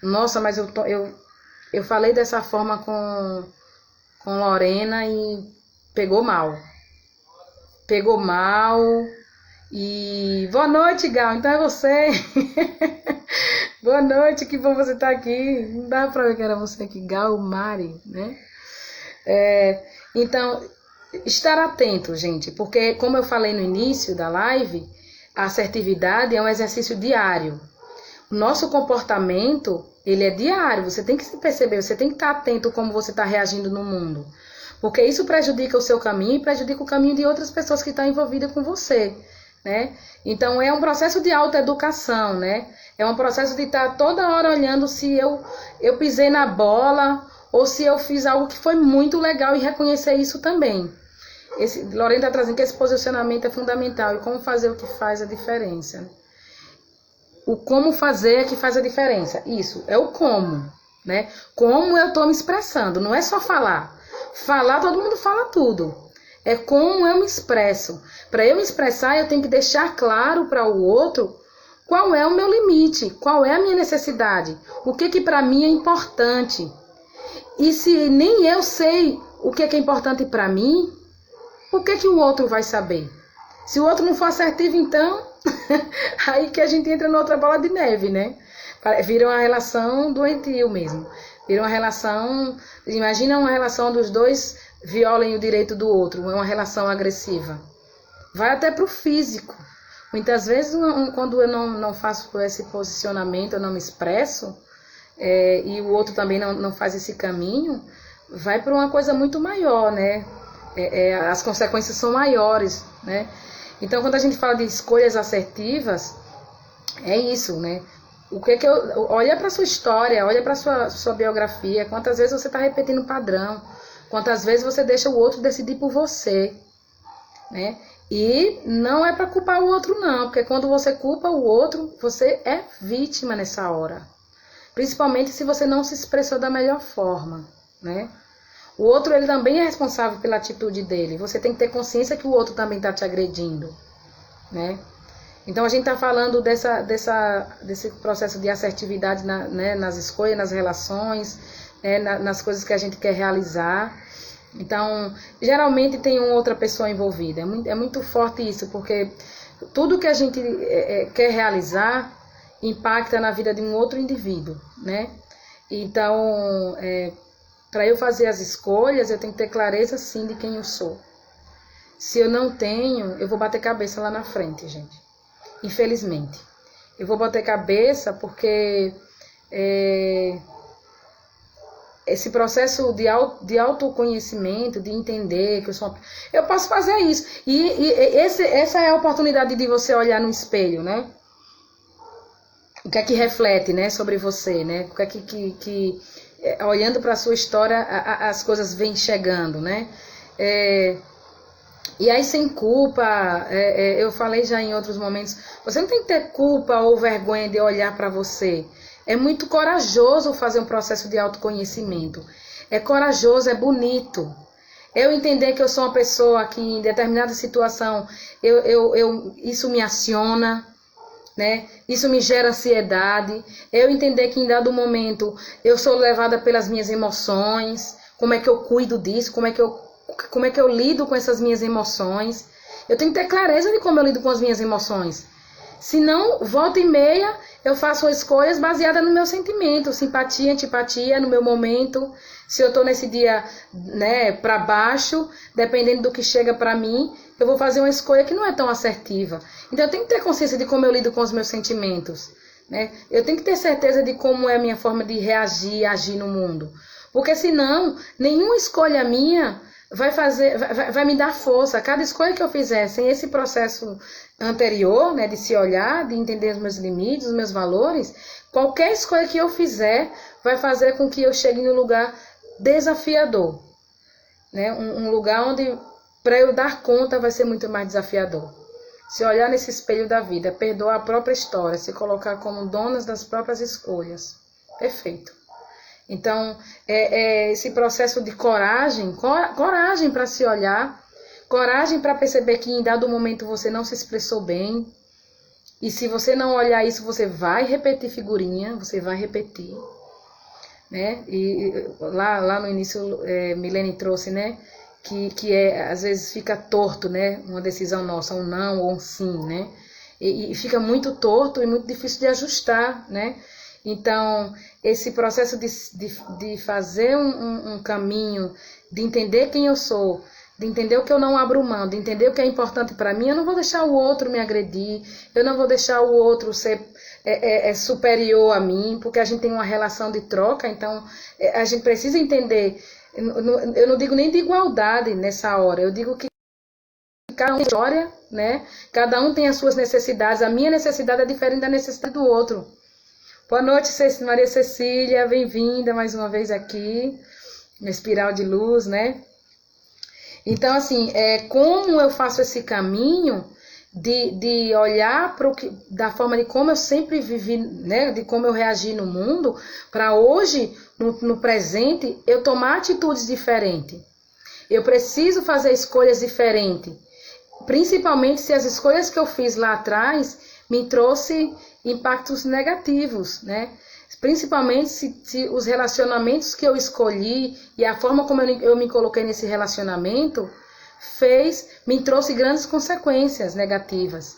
Nossa, mas eu falei dessa forma com Lorena e pegou mal. Pegou mal. E boa noite, Gal, então é você. Boa noite, que bom você estar aqui. Não dá pra ver que era você aqui, Gal Mari, né? Então, estar atento, gente, porque como eu falei no início da live, a assertividade é um exercício diário. O nosso comportamento, ele é diário, você tem que se perceber, você tem que estar atento como você está reagindo no mundo. Porque isso prejudica o seu caminho e prejudica o caminho de outras pessoas que estão envolvidas com você, né? Então é um processo de autoeducação, né? É um processo de estar toda hora olhando se eu pisei na bola ou se eu fiz algo que foi muito legal e reconhecer isso também. Lorena está trazendo que esse posicionamento é fundamental e como fazer o que faz a diferença. O como fazer é que faz a diferença. Isso, é o como, né? Como eu estou me expressando, não é só falar. Falar, todo mundo fala tudo. É como eu me expresso. Para eu me expressar, eu tenho que deixar claro para o outro qual é o meu limite, qual é a minha necessidade, o que para mim é importante. E se nem eu sei o que é importante para mim, o que o outro vai saber? Se o outro não for assertivo, então, aí que a gente entra na outra bola de neve, né? Vira uma relação doentio mesmo. Vira uma relação, imagina uma relação dos dois violem o direito do outro, é uma relação agressiva. Vai até pro físico. Muitas vezes, quando eu não faço esse posicionamento, eu não me expresso, e o outro também não faz esse caminho, vai para uma coisa muito maior, né? As consequências são maiores, né? Então, quando a gente fala de escolhas assertivas, é isso, né? Olha para sua história, olha para sua biografia, quantas vezes você está repetindo o padrão, quantas vezes você deixa o outro decidir por você, né? E não é para culpar o outro não, porque quando você culpa o outro, você é vítima nessa hora. Principalmente se você não se expressou da melhor forma, né? O outro, ele também é responsável pela atitude dele. Você tem que ter consciência que o outro também está te agredindo, né? Então a gente está falando desse processo de assertividade nas escolhas, nas relações, né, nas coisas que a gente quer realizar. Então, geralmente tem uma outra pessoa envolvida. É muito forte isso, porque tudo que a gente quer realizar impacta na vida de um outro indivíduo, né? Então, para eu fazer as escolhas, eu tenho que ter clareza, sim, de quem eu sou. Se eu não tenho, eu vou bater cabeça lá na frente, gente. Infelizmente. Eu vou bater cabeça porque esse processo de autoconhecimento, de entender que eu posso fazer isso. E essa é a oportunidade de você olhar no espelho, né? O que é que reflete, né, sobre você, né? O que é que olhando para a sua história, as coisas vêm chegando, né? E aí, sem culpa, eu falei já em outros momentos, você não tem que ter culpa ou vergonha de olhar para você. É muito corajoso fazer um processo de autoconhecimento. É corajoso, é bonito. Eu entender que eu sou uma pessoa que em determinada situação, isso me aciona, né? Isso me gera ansiedade. Eu entender que em dado momento eu sou levada pelas minhas emoções. Como é que eu cuido disso? Como é que eu lido com essas minhas emoções? Eu tenho que ter clareza de como eu lido com as minhas emoções. Senão, volta e meia, eu faço escolhas baseadas no meu sentimento, simpatia, antipatia, no meu momento. Se eu tô nesse dia, né, para baixo, dependendo do que chega para mim, eu vou fazer uma escolha que não é tão assertiva. Então, eu tenho que ter consciência de como eu lido com os meus sentimentos, né? Eu tenho que ter certeza de como é a minha forma de reagir, agir no mundo. Porque senão, nenhuma escolha minha vai me dar força. Cada escolha que eu fizer sem esse processo anterior, né, de se olhar, de entender os meus limites, os meus valores, qualquer escolha que eu fizer vai fazer com que eu chegue em um lugar desafiador, né? Um lugar onde, para eu dar conta, vai ser muito mais desafiador. Se olhar nesse espelho da vida, perdoar a própria história, se colocar como donas das próprias escolhas. Perfeito. Então, esse processo de coragem para se olhar, coragem para perceber que em dado momento você não se expressou bem. E se você não olhar isso, você vai repetir figurinha, você vai repetir, né? E lá no início, Milene trouxe, né? Que às vezes fica torto, né? Uma decisão nossa, um não ou um sim, né? E fica muito torto e muito difícil de ajustar, né? Então, esse processo de fazer um caminho, de entender quem eu sou, de entender o que eu não abro mão, de entender o que é importante para mim, eu não vou deixar o outro me agredir, eu não vou deixar o outro ser superior a mim, porque a gente tem uma relação de troca, então a gente precisa entender, eu não digo nem de igualdade nessa hora, eu digo que cada um tem história, né? Cada um tem as suas necessidades, a minha necessidade é diferente da necessidade do outro. Boa noite, Maria Cecília, bem-vinda mais uma vez aqui, na Espiral de Luz, né? Então, assim, como eu faço esse caminho de olhar da forma de como eu sempre vivi, né? De como eu reagi no mundo, para hoje, no presente, eu tomar atitudes diferentes. Eu preciso fazer escolhas diferentes, principalmente se as escolhas que eu fiz lá atrás me trouxe impactos negativos, né? Principalmente se os relacionamentos que eu escolhi e a forma como eu me coloquei nesse relacionamento me trouxe grandes consequências negativas.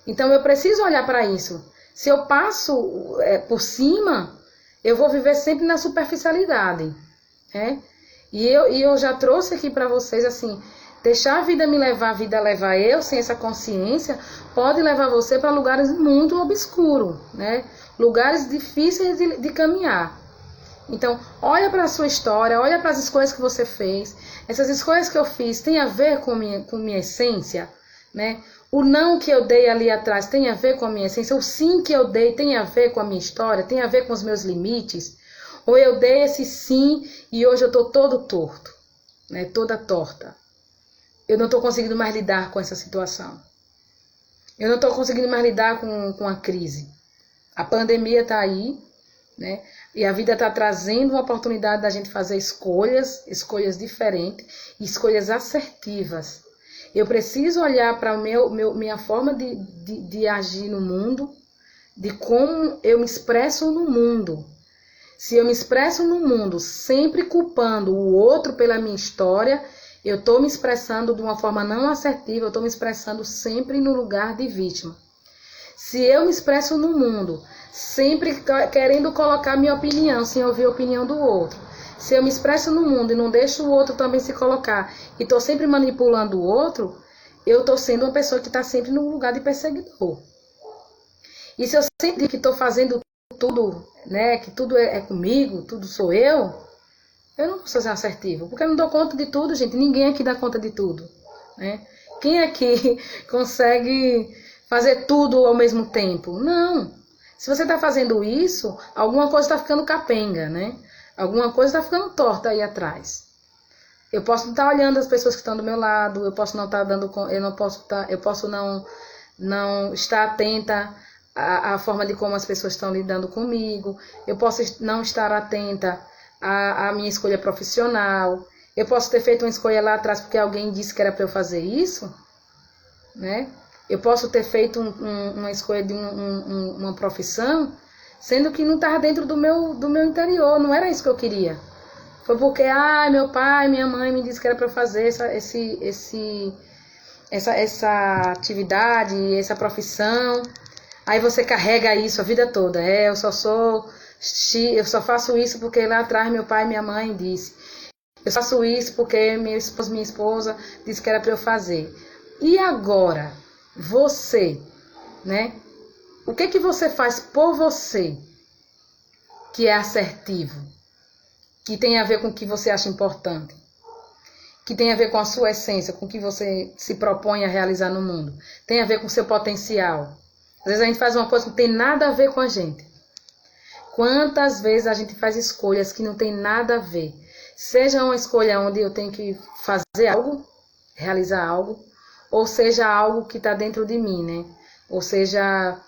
Então eu preciso olhar para isso. Se eu passo por cima, eu vou viver sempre na superficialidade, né? E eu já trouxe aqui para vocês assim, Deixar a vida me levar, a vida levar eu, sem essa consciência, pode levar você para lugares muito obscuros, né? Lugares difíceis de caminhar. Então, olha para a sua história, olha para as escolhas que você fez. Essas escolhas que eu fiz têm a ver com minha essência, né? O não que eu dei ali atrás tem a ver com a minha essência. O sim que eu dei tem a ver com a minha história, tem a ver com os meus limites. Ou eu dei esse sim e hoje eu estou todo torto, né? Toda torta. Eu não estou conseguindo mais lidar com essa situação. Eu não estou conseguindo mais lidar com a crise. A pandemia está aí, né? E a vida está trazendo uma oportunidade da gente fazer escolhas diferentes, escolhas assertivas. Eu preciso olhar para minha forma de agir no mundo, de como eu me expresso no mundo. Se eu me expresso no mundo sempre culpando o outro pela minha história, eu estou me expressando de uma forma não assertiva, eu estou me expressando sempre no lugar de vítima. Se eu me expresso no mundo sempre querendo colocar minha opinião, sem ouvir a opinião do outro. Se eu me expresso no mundo e não deixo o outro também se colocar, e estou sempre manipulando o outro, eu estou sendo uma pessoa que está sempre no lugar de perseguidor. E se eu sempre que estou fazendo tudo, né, que tudo é comigo, tudo sou eu não posso ser assertivo, porque eu não dou conta de tudo, gente. Ninguém aqui dá conta de tudo, né? Quem aqui consegue fazer tudo ao mesmo tempo? Não. Se você está fazendo isso, alguma coisa está ficando capenga, né? Alguma coisa está ficando torta aí atrás. Eu posso estar olhando as pessoas que estão do meu lado, eu posso não estar dando, eu posso não estar atenta à forma de como as pessoas estão lidando comigo, eu posso não estar atenta à minha escolha profissional, eu posso ter feito uma escolha lá atrás porque alguém disse que era para eu fazer isso, né? Eu posso ter feito uma escolha de uma profissão, sendo que não estava dentro do meu interior, não era isso que eu queria. Foi porque, meu pai, minha mãe me disse que era para eu fazer essa atividade, essa profissão. Aí você carrega isso a vida toda. Eu só faço isso porque lá atrás meu pai e minha mãe disse. Eu faço isso porque minha esposa disse que era para eu fazer. E agora, você, né? O que você faz por você que é assertivo? Que tem a ver com o que você acha importante? Que tem a ver com a sua essência, com o que você se propõe a realizar no mundo? Tem a ver com o seu potencial? Às vezes a gente faz uma coisa que não tem nada a ver com a gente. Quantas vezes a gente faz escolhas que não tem nada a ver? Seja uma escolha onde eu tenho que fazer algo, realizar algo, ou seja algo que está dentro de mim, né? Ou seja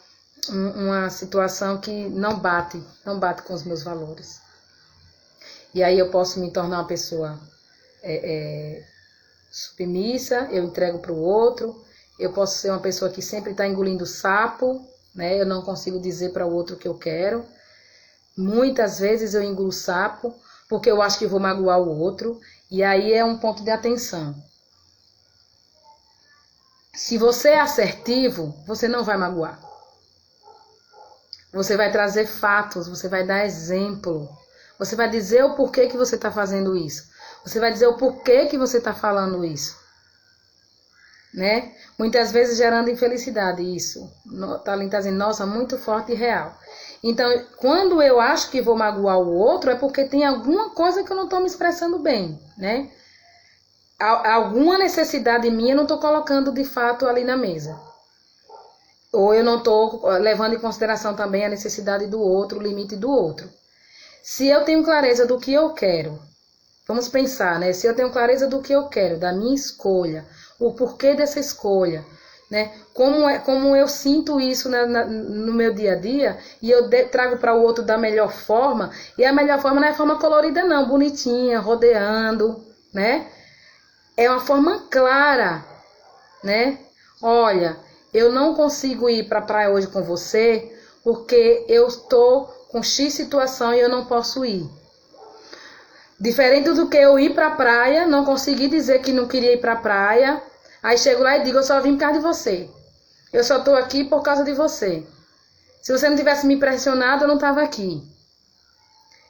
uma situação que não bate com os meus valores. E aí eu posso me tornar uma pessoa submissa, eu entrego para o outro. Eu posso ser uma pessoa que sempre está engolindo sapo, né? Eu não consigo dizer para o outro o que eu quero. Muitas vezes eu engulo sapo porque eu acho que vou magoar o outro. E aí é um ponto de atenção. Se você é assertivo, você não vai magoar. Você vai trazer fatos, você vai dar exemplo. Você vai dizer o porquê que você está fazendo isso. Você vai dizer o porquê que você está falando isso. Né? Muitas vezes gerando infelicidade, isso. Tá dizendo, nossa, muito forte e real. Então, quando eu acho que vou magoar o outro, é porque tem alguma coisa que eu não estou me expressando bem, né? Alguma necessidade minha eu não estou colocando de fato ali na mesa. Ou eu não estou levando em consideração também a necessidade do outro, o limite do outro. Se eu tenho clareza do que eu quero, vamos pensar, né? Se eu tenho clareza do que eu quero, da minha escolha, o porquê dessa escolha, né? Como eu sinto isso no meu dia a dia, e eu trago para o outro da melhor forma, e a melhor forma não é a forma colorida não, bonitinha, rodeando, né? É uma forma clara, né? Olha, eu não consigo ir para a praia hoje com você, porque eu estou com X situação e eu não posso ir. Diferente do que eu ir para a praia, não consegui dizer que não queria ir para a praia, aí chego lá e digo, eu só vim por causa de você. Eu só estou aqui por causa de você. Se você não tivesse me pressionado, eu não estava aqui.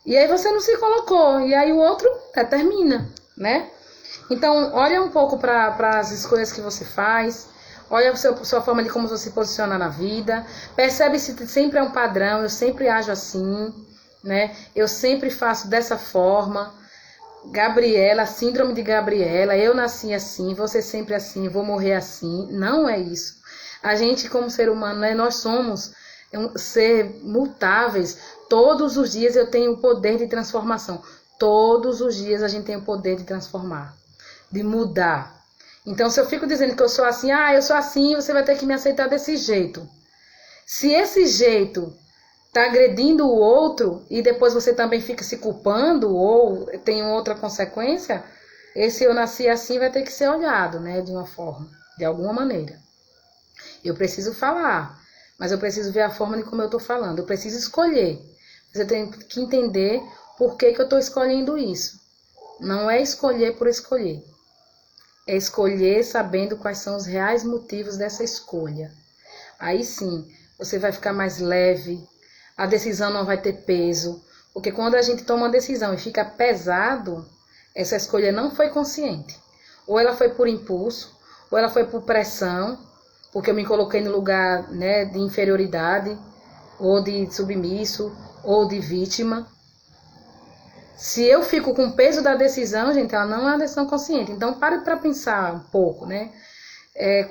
E aí você não se colocou, e aí o outro termina, né? Então, olha um pouco para as escolhas que você faz, olha a sua forma de como você se posiciona na vida, percebe se sempre é um padrão, eu sempre ajo assim, né? Eu sempre faço dessa forma. Gabriela, síndrome de Gabriela, eu nasci assim, você sempre assim, vou morrer assim. Não é isso. A gente, como ser humano, né, nós somos ser mutáveis. Todos os dias eu tenho o poder de transformação. Todos os dias a gente tem o poder de transformar, de mudar. Então, se eu fico dizendo que eu sou assim, eu sou assim, você vai ter que me aceitar desse jeito. Se esse jeito tá agredindo o outro e depois você também fica se culpando ou tem outra consequência, esse eu nasci assim vai ter que ser olhado, né, de uma forma, de alguma maneira. Eu preciso falar, mas eu preciso ver a forma de como eu tô falando, eu preciso escolher. Você tem que entender por que eu tô escolhendo isso. Não é escolher por escolher. É escolher sabendo quais são os reais motivos dessa escolha. Aí sim, você vai ficar mais leve, a decisão não vai ter peso, porque quando a gente toma uma decisão e fica pesado, essa escolha não foi consciente. Ou ela foi por impulso, ou ela foi por pressão, porque eu me coloquei no lugar, né, de inferioridade, ou de submisso, ou de vítima. Se eu fico com o peso da decisão, gente, ela não é uma decisão consciente. Então, pare para pensar um pouco, né?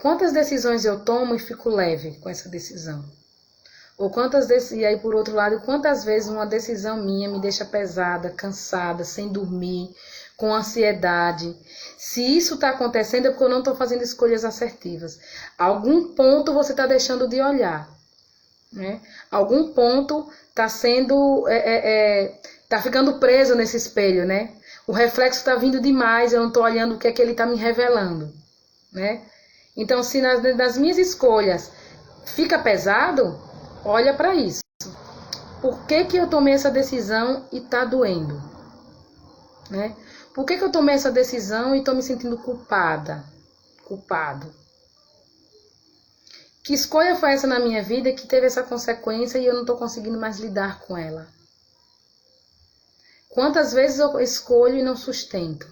Quantas decisões eu tomo e fico leve com essa decisão? Ou e aí, por outro lado, quantas vezes uma decisão minha me deixa pesada, cansada, sem dormir, com ansiedade? Se isso está acontecendo é porque eu não estou fazendo escolhas assertivas. Algum ponto você está deixando de olhar, né? Algum ponto está sendo... tá ficando preso nesse espelho, né? O reflexo está vindo demais, eu não estou olhando o que é que ele está me revelando, né? Então, se nas minhas escolhas fica pesado, olha para isso. Por que eu tomei essa decisão e está doendo? Né? Por que eu tomei essa decisão e estou me sentindo culpado? Que escolha foi essa na minha vida que teve essa consequência e eu não estou conseguindo mais lidar com ela? Quantas vezes eu escolho e não sustento?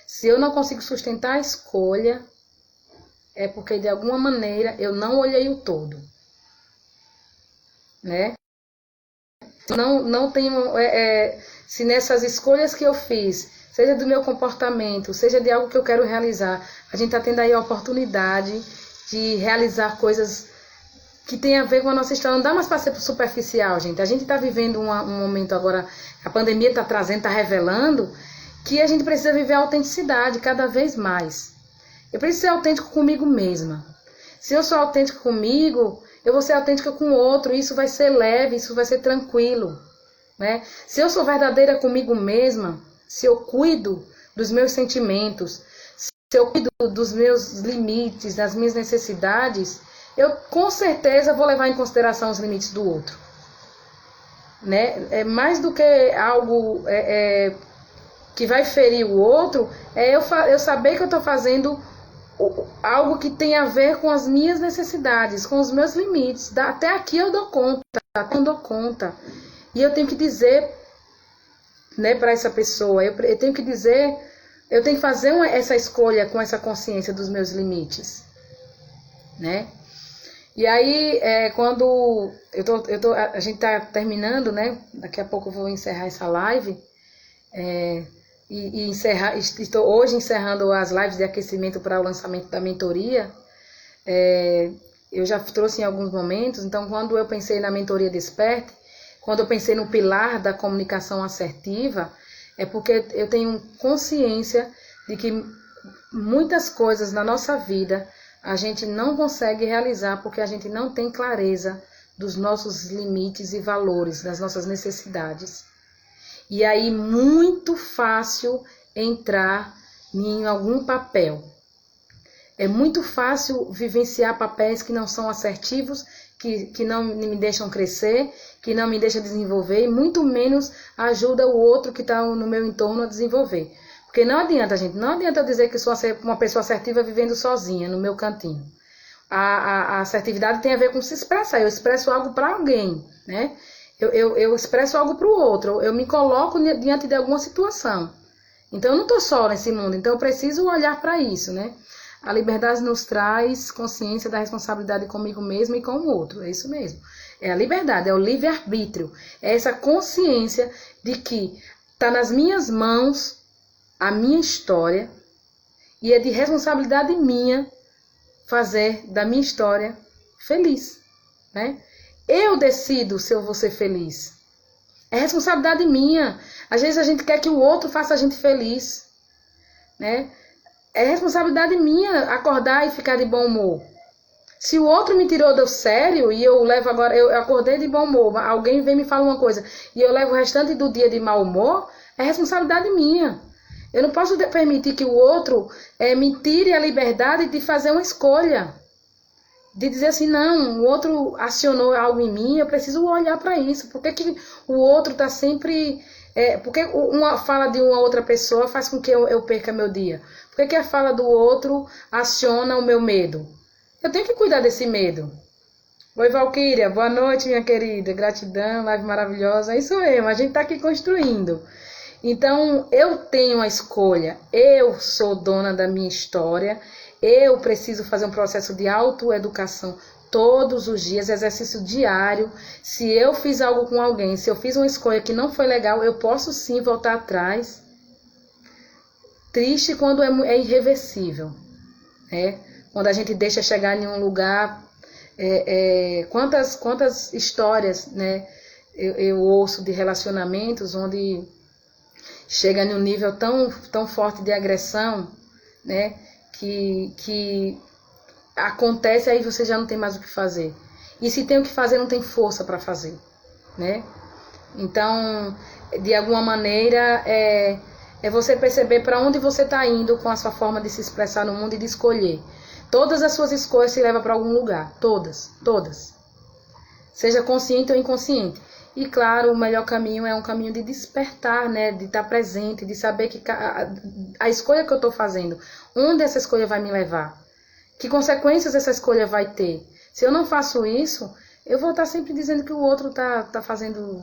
Se eu não consigo sustentar a escolha, é porque de alguma maneira eu não olhei o todo, né? Não tenho, se nessas escolhas que eu fiz, seja do meu comportamento, seja de algo que eu quero realizar, a gente está tendo aí a oportunidade de realizar coisas que tem a ver com a nossa história. Não dá mais para ser superficial, gente. A gente está vivendo um momento agora, a pandemia está trazendo, está revelando, que a gente precisa viver a autenticidade cada vez mais. Eu preciso ser autêntico comigo mesma. Se eu sou autêntico comigo, eu vou ser autêntica com o outro. Isso vai ser leve, isso vai ser tranquilo, né? Se eu sou verdadeira comigo mesma, se eu cuido dos meus sentimentos, se eu cuido dos meus limites, das minhas necessidades, eu com certeza vou levar em consideração os limites do outro, né? É mais do que algo que vai ferir o outro, eu saber que eu estou fazendo algo que tem a ver com as minhas necessidades, com os meus limites. Até aqui eu dou conta. E eu tenho que dizer, né, para essa pessoa, eu tenho que dizer, eu tenho que fazer essa escolha com essa consciência dos meus limites, né? E aí, quando a gente está terminando, né? Daqui a pouco eu vou encerrar essa live. Estou hoje encerrando as lives de aquecimento para o lançamento da mentoria. Eu já trouxe em alguns momentos. Então, quando eu pensei na mentoria Desperte, quando eu pensei no pilar da comunicação assertiva, é porque eu tenho consciência de que muitas coisas na nossa vida a gente não consegue realizar porque a gente não tem clareza dos nossos limites e valores, das nossas necessidades. E aí, muito fácil entrar em algum papel. É muito fácil vivenciar papéis que não são assertivos, que não me deixam crescer, que não me deixam desenvolver, e muito menos ajuda o outro que está no meu entorno a desenvolver. Porque não adianta, gente, não adianta eu dizer que sou uma pessoa assertiva vivendo sozinha no meu cantinho. A assertividade tem a ver com se expressar. Eu expresso algo para alguém, né? Eu expresso algo para o outro, eu me coloco diante de alguma situação. Então eu não estou só nesse mundo, então eu preciso olhar para isso, né? A liberdade nos traz consciência da responsabilidade comigo mesmo e com o outro, é isso mesmo. É a liberdade, é o livre-arbítrio, é essa consciência de que está nas minhas mãos a minha história e é de responsabilidade minha fazer da minha história feliz, né? Eu decido se eu vou ser feliz. É responsabilidade minha. Às vezes a gente quer que o outro faça a gente feliz, né? É responsabilidade minha acordar e ficar de bom humor. Se o outro me tirou do sério e eu levo agora, eu acordei de bom humor, alguém vem me falar uma coisa e eu levo o restante do dia de mau humor, é responsabilidade minha. Eu não posso permitir que o outro me tire a liberdade de fazer uma escolha. De dizer assim, não, o outro acionou algo em mim, eu preciso olhar para isso. Por que o outro está sempre... porque uma fala de uma outra pessoa faz com que eu perca meu dia? Por que a fala do outro aciona o meu medo? Eu tenho que cuidar desse medo. Oi, Valquíria, boa noite, minha querida. Gratidão, live maravilhosa. É isso mesmo, a gente está aqui construindo. Então, eu tenho a escolha. Eu sou dona da minha história. Eu preciso fazer um processo de autoeducação todos os dias, exercício diário. Se eu fiz algo com alguém, se eu fiz uma escolha que não foi legal, eu posso sim voltar atrás. Triste quando é irreversível, né? Quando a gente deixa chegar em um lugar... quantas histórias, né, eu ouço de relacionamentos onde chega em um nível tão forte de agressão, né, que acontece, aí você já não tem mais o que fazer. E se tem o que fazer, não tem força para fazer, né? Então, de alguma maneira, é você perceber para onde você está indo com a sua forma de se expressar no mundo e de escolher. Todas as suas escolhas se levam para algum lugar. Todas, todas. Seja consciente ou inconsciente. E claro, o melhor caminho é um caminho de despertar, né? De estar presente, de saber que a escolha que eu estou fazendo, onde essa escolha vai me levar? Que consequências essa escolha vai ter? Se eu não faço isso, eu vou estar sempre dizendo que o outro tá fazendo...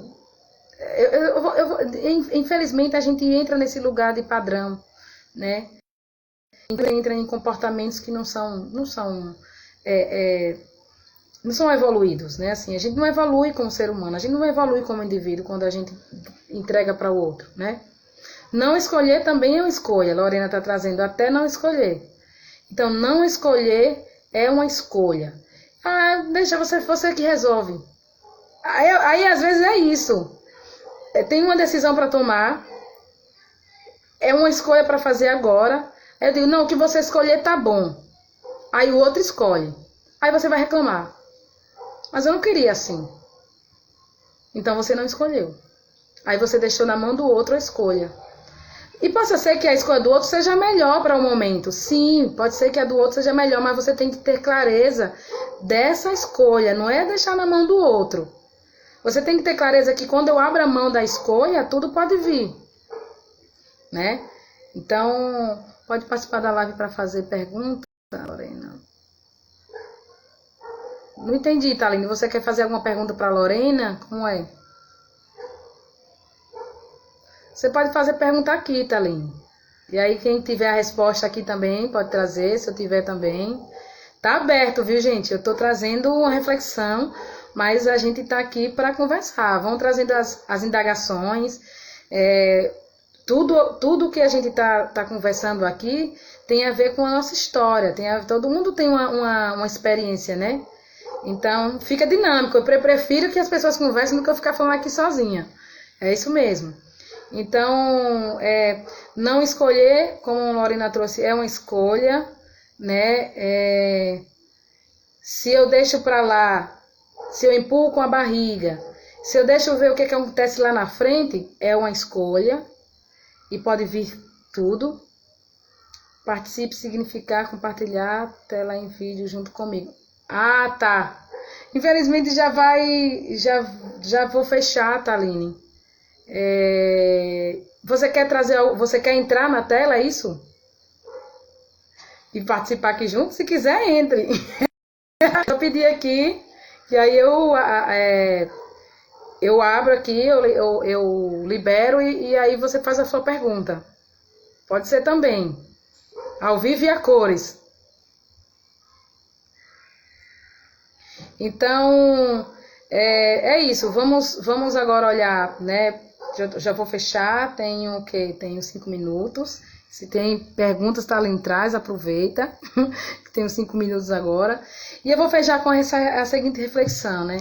Infelizmente, a gente entra nesse lugar de padrão, né? Entra em comportamentos que não são evoluídos, né? Assim, a gente não evolui como ser humano, a gente não evolui como indivíduo quando a gente entrega para o outro, né? Não escolher também é uma escolha. A Lorena está trazendo até não escolher. Então, não escolher é uma escolha. Deixa você que resolve. Aí às vezes é isso. Tem uma decisão para tomar, é uma escolha para fazer agora. Aí eu digo, não, o que você escolher tá bom. Aí o outro escolhe. Aí você vai reclamar. Mas eu não queria assim. Então você não escolheu. Aí você deixou na mão do outro a escolha. E pode ser que a escolha do outro seja melhor para o momento. Sim, pode ser que a do outro seja melhor, mas você tem que ter clareza dessa escolha. Não é deixar na mão do outro. Você tem que ter clareza que quando eu abro a mão da escolha, tudo pode vir, né? Então, pode participar da live para fazer pergunta, Lorena. Não entendi, Thaline. Você quer fazer alguma pergunta para Lorena? Como é? Você pode fazer pergunta aqui, Thaline. E aí, quem tiver a resposta aqui também, pode trazer, se eu tiver também. Tá aberto, viu, gente? Eu tô trazendo uma reflexão, mas a gente tá aqui para conversar. Vão trazendo as indagações. Tudo que a gente tá conversando aqui tem a ver com a nossa história. Todo mundo tem uma experiência, né? Então, fica dinâmico. Eu prefiro que as pessoas conversem do que eu ficar falando aqui sozinha. É isso mesmo. Então, não escolher, como a Lorena trouxe, é uma escolha, né? Se eu deixo para lá, se eu empurro com a barriga, se eu deixo ver o que acontece lá na frente, é uma escolha. E pode vir tudo. Participe, significar, compartilhar, tela em vídeo junto comigo. Ah, tá. Infelizmente já vou fechar, Thaline. Você quer entrar na tela, é isso? E participar aqui junto? Se quiser, entre. Eu pedi aqui, e aí eu abro aqui, eu libero e aí você faz a sua pergunta. Pode ser também. Ao vivo e a cores. Então, é isso. Vamos agora olhar, né? Já vou fechar. Tenho 5 minutos. Se tem perguntas, tá ali atrás, aproveita. Tenho 5 minutos agora. E eu vou fechar com a seguinte reflexão, né?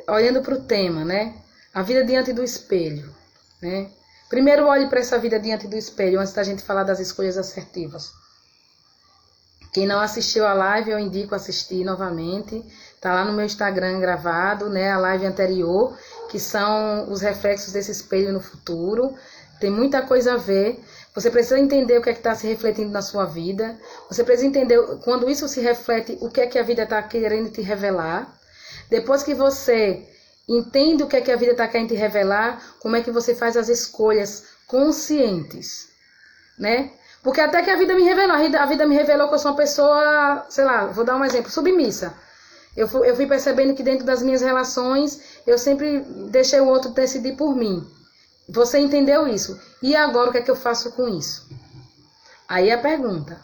Olhando para o tema, né? A vida diante do espelho, né? Primeiro olhe para essa vida diante do espelho, antes da gente falar das escolhas assertivas. Quem não assistiu a live, eu indico assistir novamente. Tá lá no meu Instagram gravado, né? A live anterior, que são os reflexos desse espelho no futuro. Tem muita coisa a ver. Você precisa entender o que é que está se refletindo na sua vida. Você precisa entender, quando isso se reflete, o que é que a vida está querendo te revelar. Depois que você entende o que é que a vida está querendo te revelar, como é que você faz as escolhas conscientes, né? Porque até que a vida me revelou, a vida me revelou que eu sou uma pessoa, sei lá, vou dar um exemplo, submissa. Eu fui percebendo que dentro das minhas relações, eu sempre deixei o outro decidir por mim. Você entendeu isso? E agora o que é que eu faço com isso? Aí a pergunta.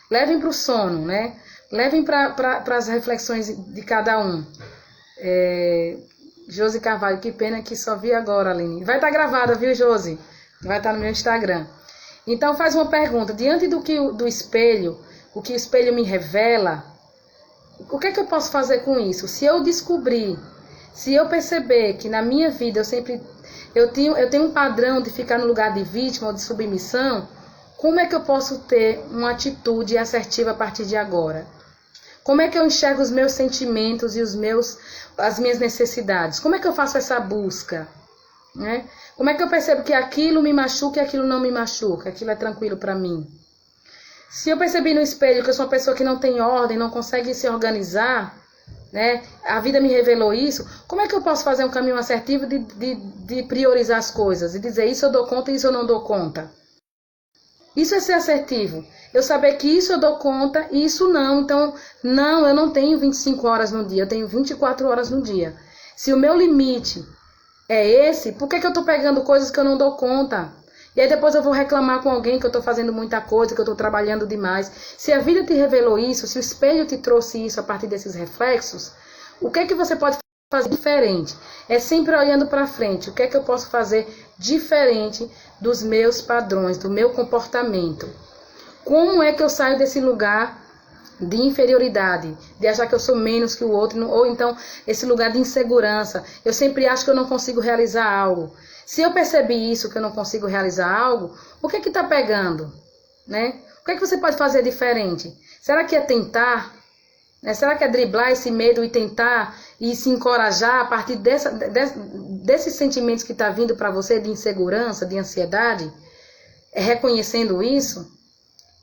Levem para o sono, né? Levem para as reflexões de cada um. Josi Carvalho, que pena que só vi agora, Aline. Vai estar gravada, viu, Josi? Vai estar no meu Instagram. Então faz uma pergunta. Diante do espelho, o que o espelho me revela, o que é que eu posso fazer com isso? Se eu descobrir, se eu perceber que na minha vida eu tenho um padrão de ficar no lugar de vítima ou de submissão, como é que eu posso ter uma atitude assertiva a partir de agora? Como é que eu enxergo os meus sentimentos e as minhas necessidades? Como é que eu faço essa busca? Né? Como é que eu percebo que aquilo me machuca e aquilo não me machuca? Aquilo é tranquilo para mim? Se eu percebi no espelho que eu sou uma pessoa que não tem ordem, não consegue se organizar, né? A vida me revelou isso, como é que eu posso fazer um caminho assertivo de priorizar as coisas? E dizer, isso eu dou conta e isso eu não dou conta? Isso é ser assertivo. Eu saber que isso eu dou conta e isso não. Então, não, eu não tenho 25 horas no dia, eu tenho 24 horas no dia. Se o meu limite é esse, por que eu estou pegando coisas que eu não dou conta? E aí depois eu vou reclamar com alguém que eu estou fazendo muita coisa, que eu estou trabalhando demais. Se a vida te revelou isso, se o espelho te trouxe isso a partir desses reflexos, o que é que você pode fazer diferente? É sempre olhando para frente. O que é que eu posso fazer diferente dos meus padrões, do meu comportamento? Como é que eu saio desse lugar de inferioridade, de achar que eu sou menos que o outro, ou então esse lugar de insegurança? Eu sempre acho que eu não consigo realizar algo. Se eu percebi isso, que eu não consigo realizar algo, o que é que está pegando? Né? O que é que você pode fazer diferente? Será que é tentar? Né? Será que é driblar esse medo e tentar e se encorajar a partir desses sentimentos que está vindo para você de insegurança, de ansiedade? É reconhecendo isso?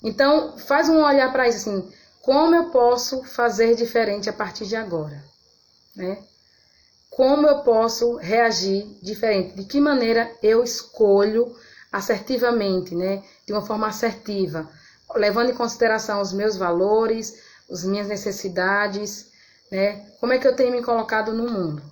Então, faz um olhar para isso assim, como eu posso fazer diferente a partir de agora? Né? Como eu posso reagir diferente? De que maneira eu escolho assertivamente, né? De uma forma assertiva, levando em consideração os meus valores, as minhas necessidades, né? Como é que eu tenho me colocado no mundo?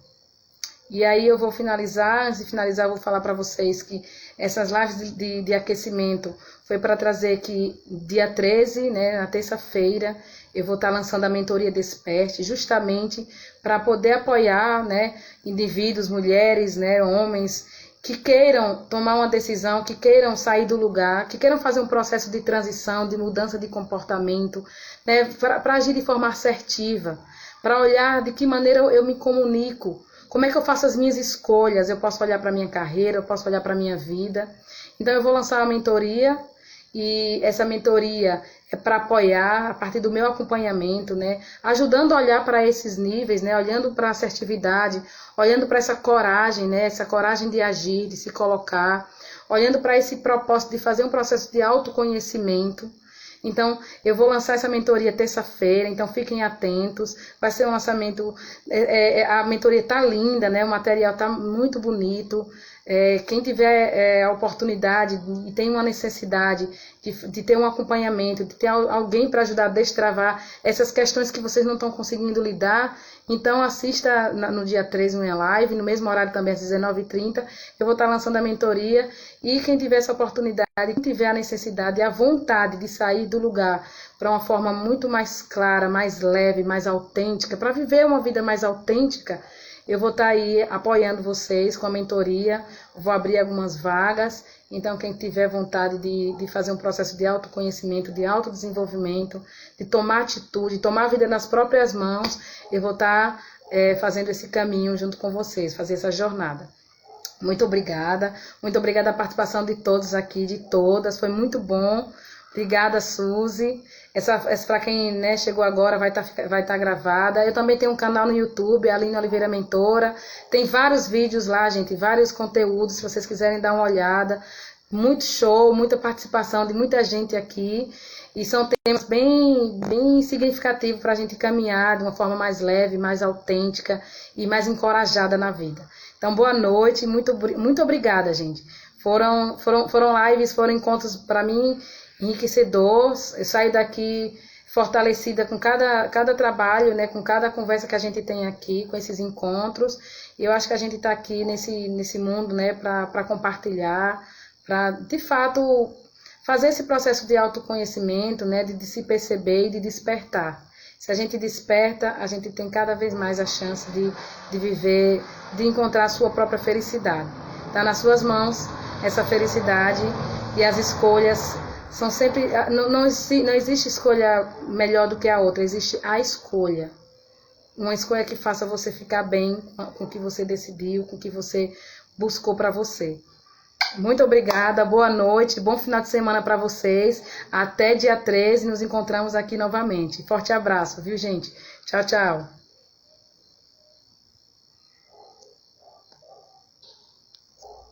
E aí eu vou finalizar, antes de finalizar eu vou falar para vocês que essas lives de aquecimento foi para trazer que dia 13, né, na terça-feira, eu vou estar lançando a mentoria Desperte, justamente para poder apoiar, né, indivíduos, mulheres, né, homens, que queiram tomar uma decisão, que queiram sair do lugar, que queiram fazer um processo de transição, de mudança de comportamento, né, para agir de forma assertiva, para olhar de que maneira eu me comunico, como é que eu faço as minhas escolhas, eu posso olhar para a minha carreira, eu posso olhar para a minha vida. Então eu vou lançar uma mentoria, e essa mentoria é para apoiar a partir do meu acompanhamento, né? Ajudando a olhar para esses níveis, né? Olhando para a assertividade, olhando para essa coragem, né? Essa coragem de agir, de se colocar, olhando para esse propósito de fazer um processo de autoconhecimento. Então, eu vou lançar essa mentoria terça-feira, então fiquem atentos. Vai ser um lançamento, a mentoria tá linda, né? O material tá muito bonito. Quem tiver a oportunidade e tem uma necessidade de ter um acompanhamento, de ter alguém para ajudar a destravar essas questões que vocês não estão conseguindo lidar, então assista no dia 13 minha live, no mesmo horário também às 19h30, eu vou estar lançando a mentoria, e quem tiver essa oportunidade, quem tiver a necessidade e a vontade de sair do lugar para uma forma muito mais clara, mais leve, mais autêntica, para viver uma vida mais autêntica, eu vou estar aí apoiando vocês com a mentoria, vou abrir algumas vagas, então quem tiver vontade de fazer um processo de autoconhecimento, de autodesenvolvimento, de tomar atitude, tomar a vida nas próprias mãos, eu vou estar fazendo esse caminho junto com vocês, fazer essa jornada. Muito obrigada a participação de todos aqui, de todas, foi muito bom. Obrigada, Suzy. Essa para quem chegou agora vai tá gravada. Eu também tenho um canal no YouTube, Aline Oliveira Mentora. Tem vários vídeos lá, gente, vários conteúdos, se vocês quiserem dar uma olhada. Muito show, muita participação de muita gente aqui. E são temas bem significativos para a gente caminhar de uma forma mais leve, mais autêntica e mais encorajada na vida. Então, boa noite, muito obrigada, gente. Foram lives, foram encontros para mim enriquecedores. Eu saio daqui fortalecida com cada trabalho, com cada conversa que a gente tem aqui, com esses encontros. E eu acho que a gente está aqui nesse mundo, para compartilhar, para, de fato, fazer esse processo de autoconhecimento, de se perceber e de despertar. Se a gente desperta, a gente tem cada vez mais a chance de viver, de encontrar a sua própria felicidade. Está nas suas mãos essa felicidade, e as escolhas são sempre... Não existe escolha melhor do que a outra, existe a escolha. Uma escolha que faça você ficar bem com o que você decidiu, com o que você buscou para você. Muito obrigada, boa noite, bom final de semana para vocês. Até dia 13, nos encontramos aqui novamente. Forte abraço, viu, gente? Tchau, tchau.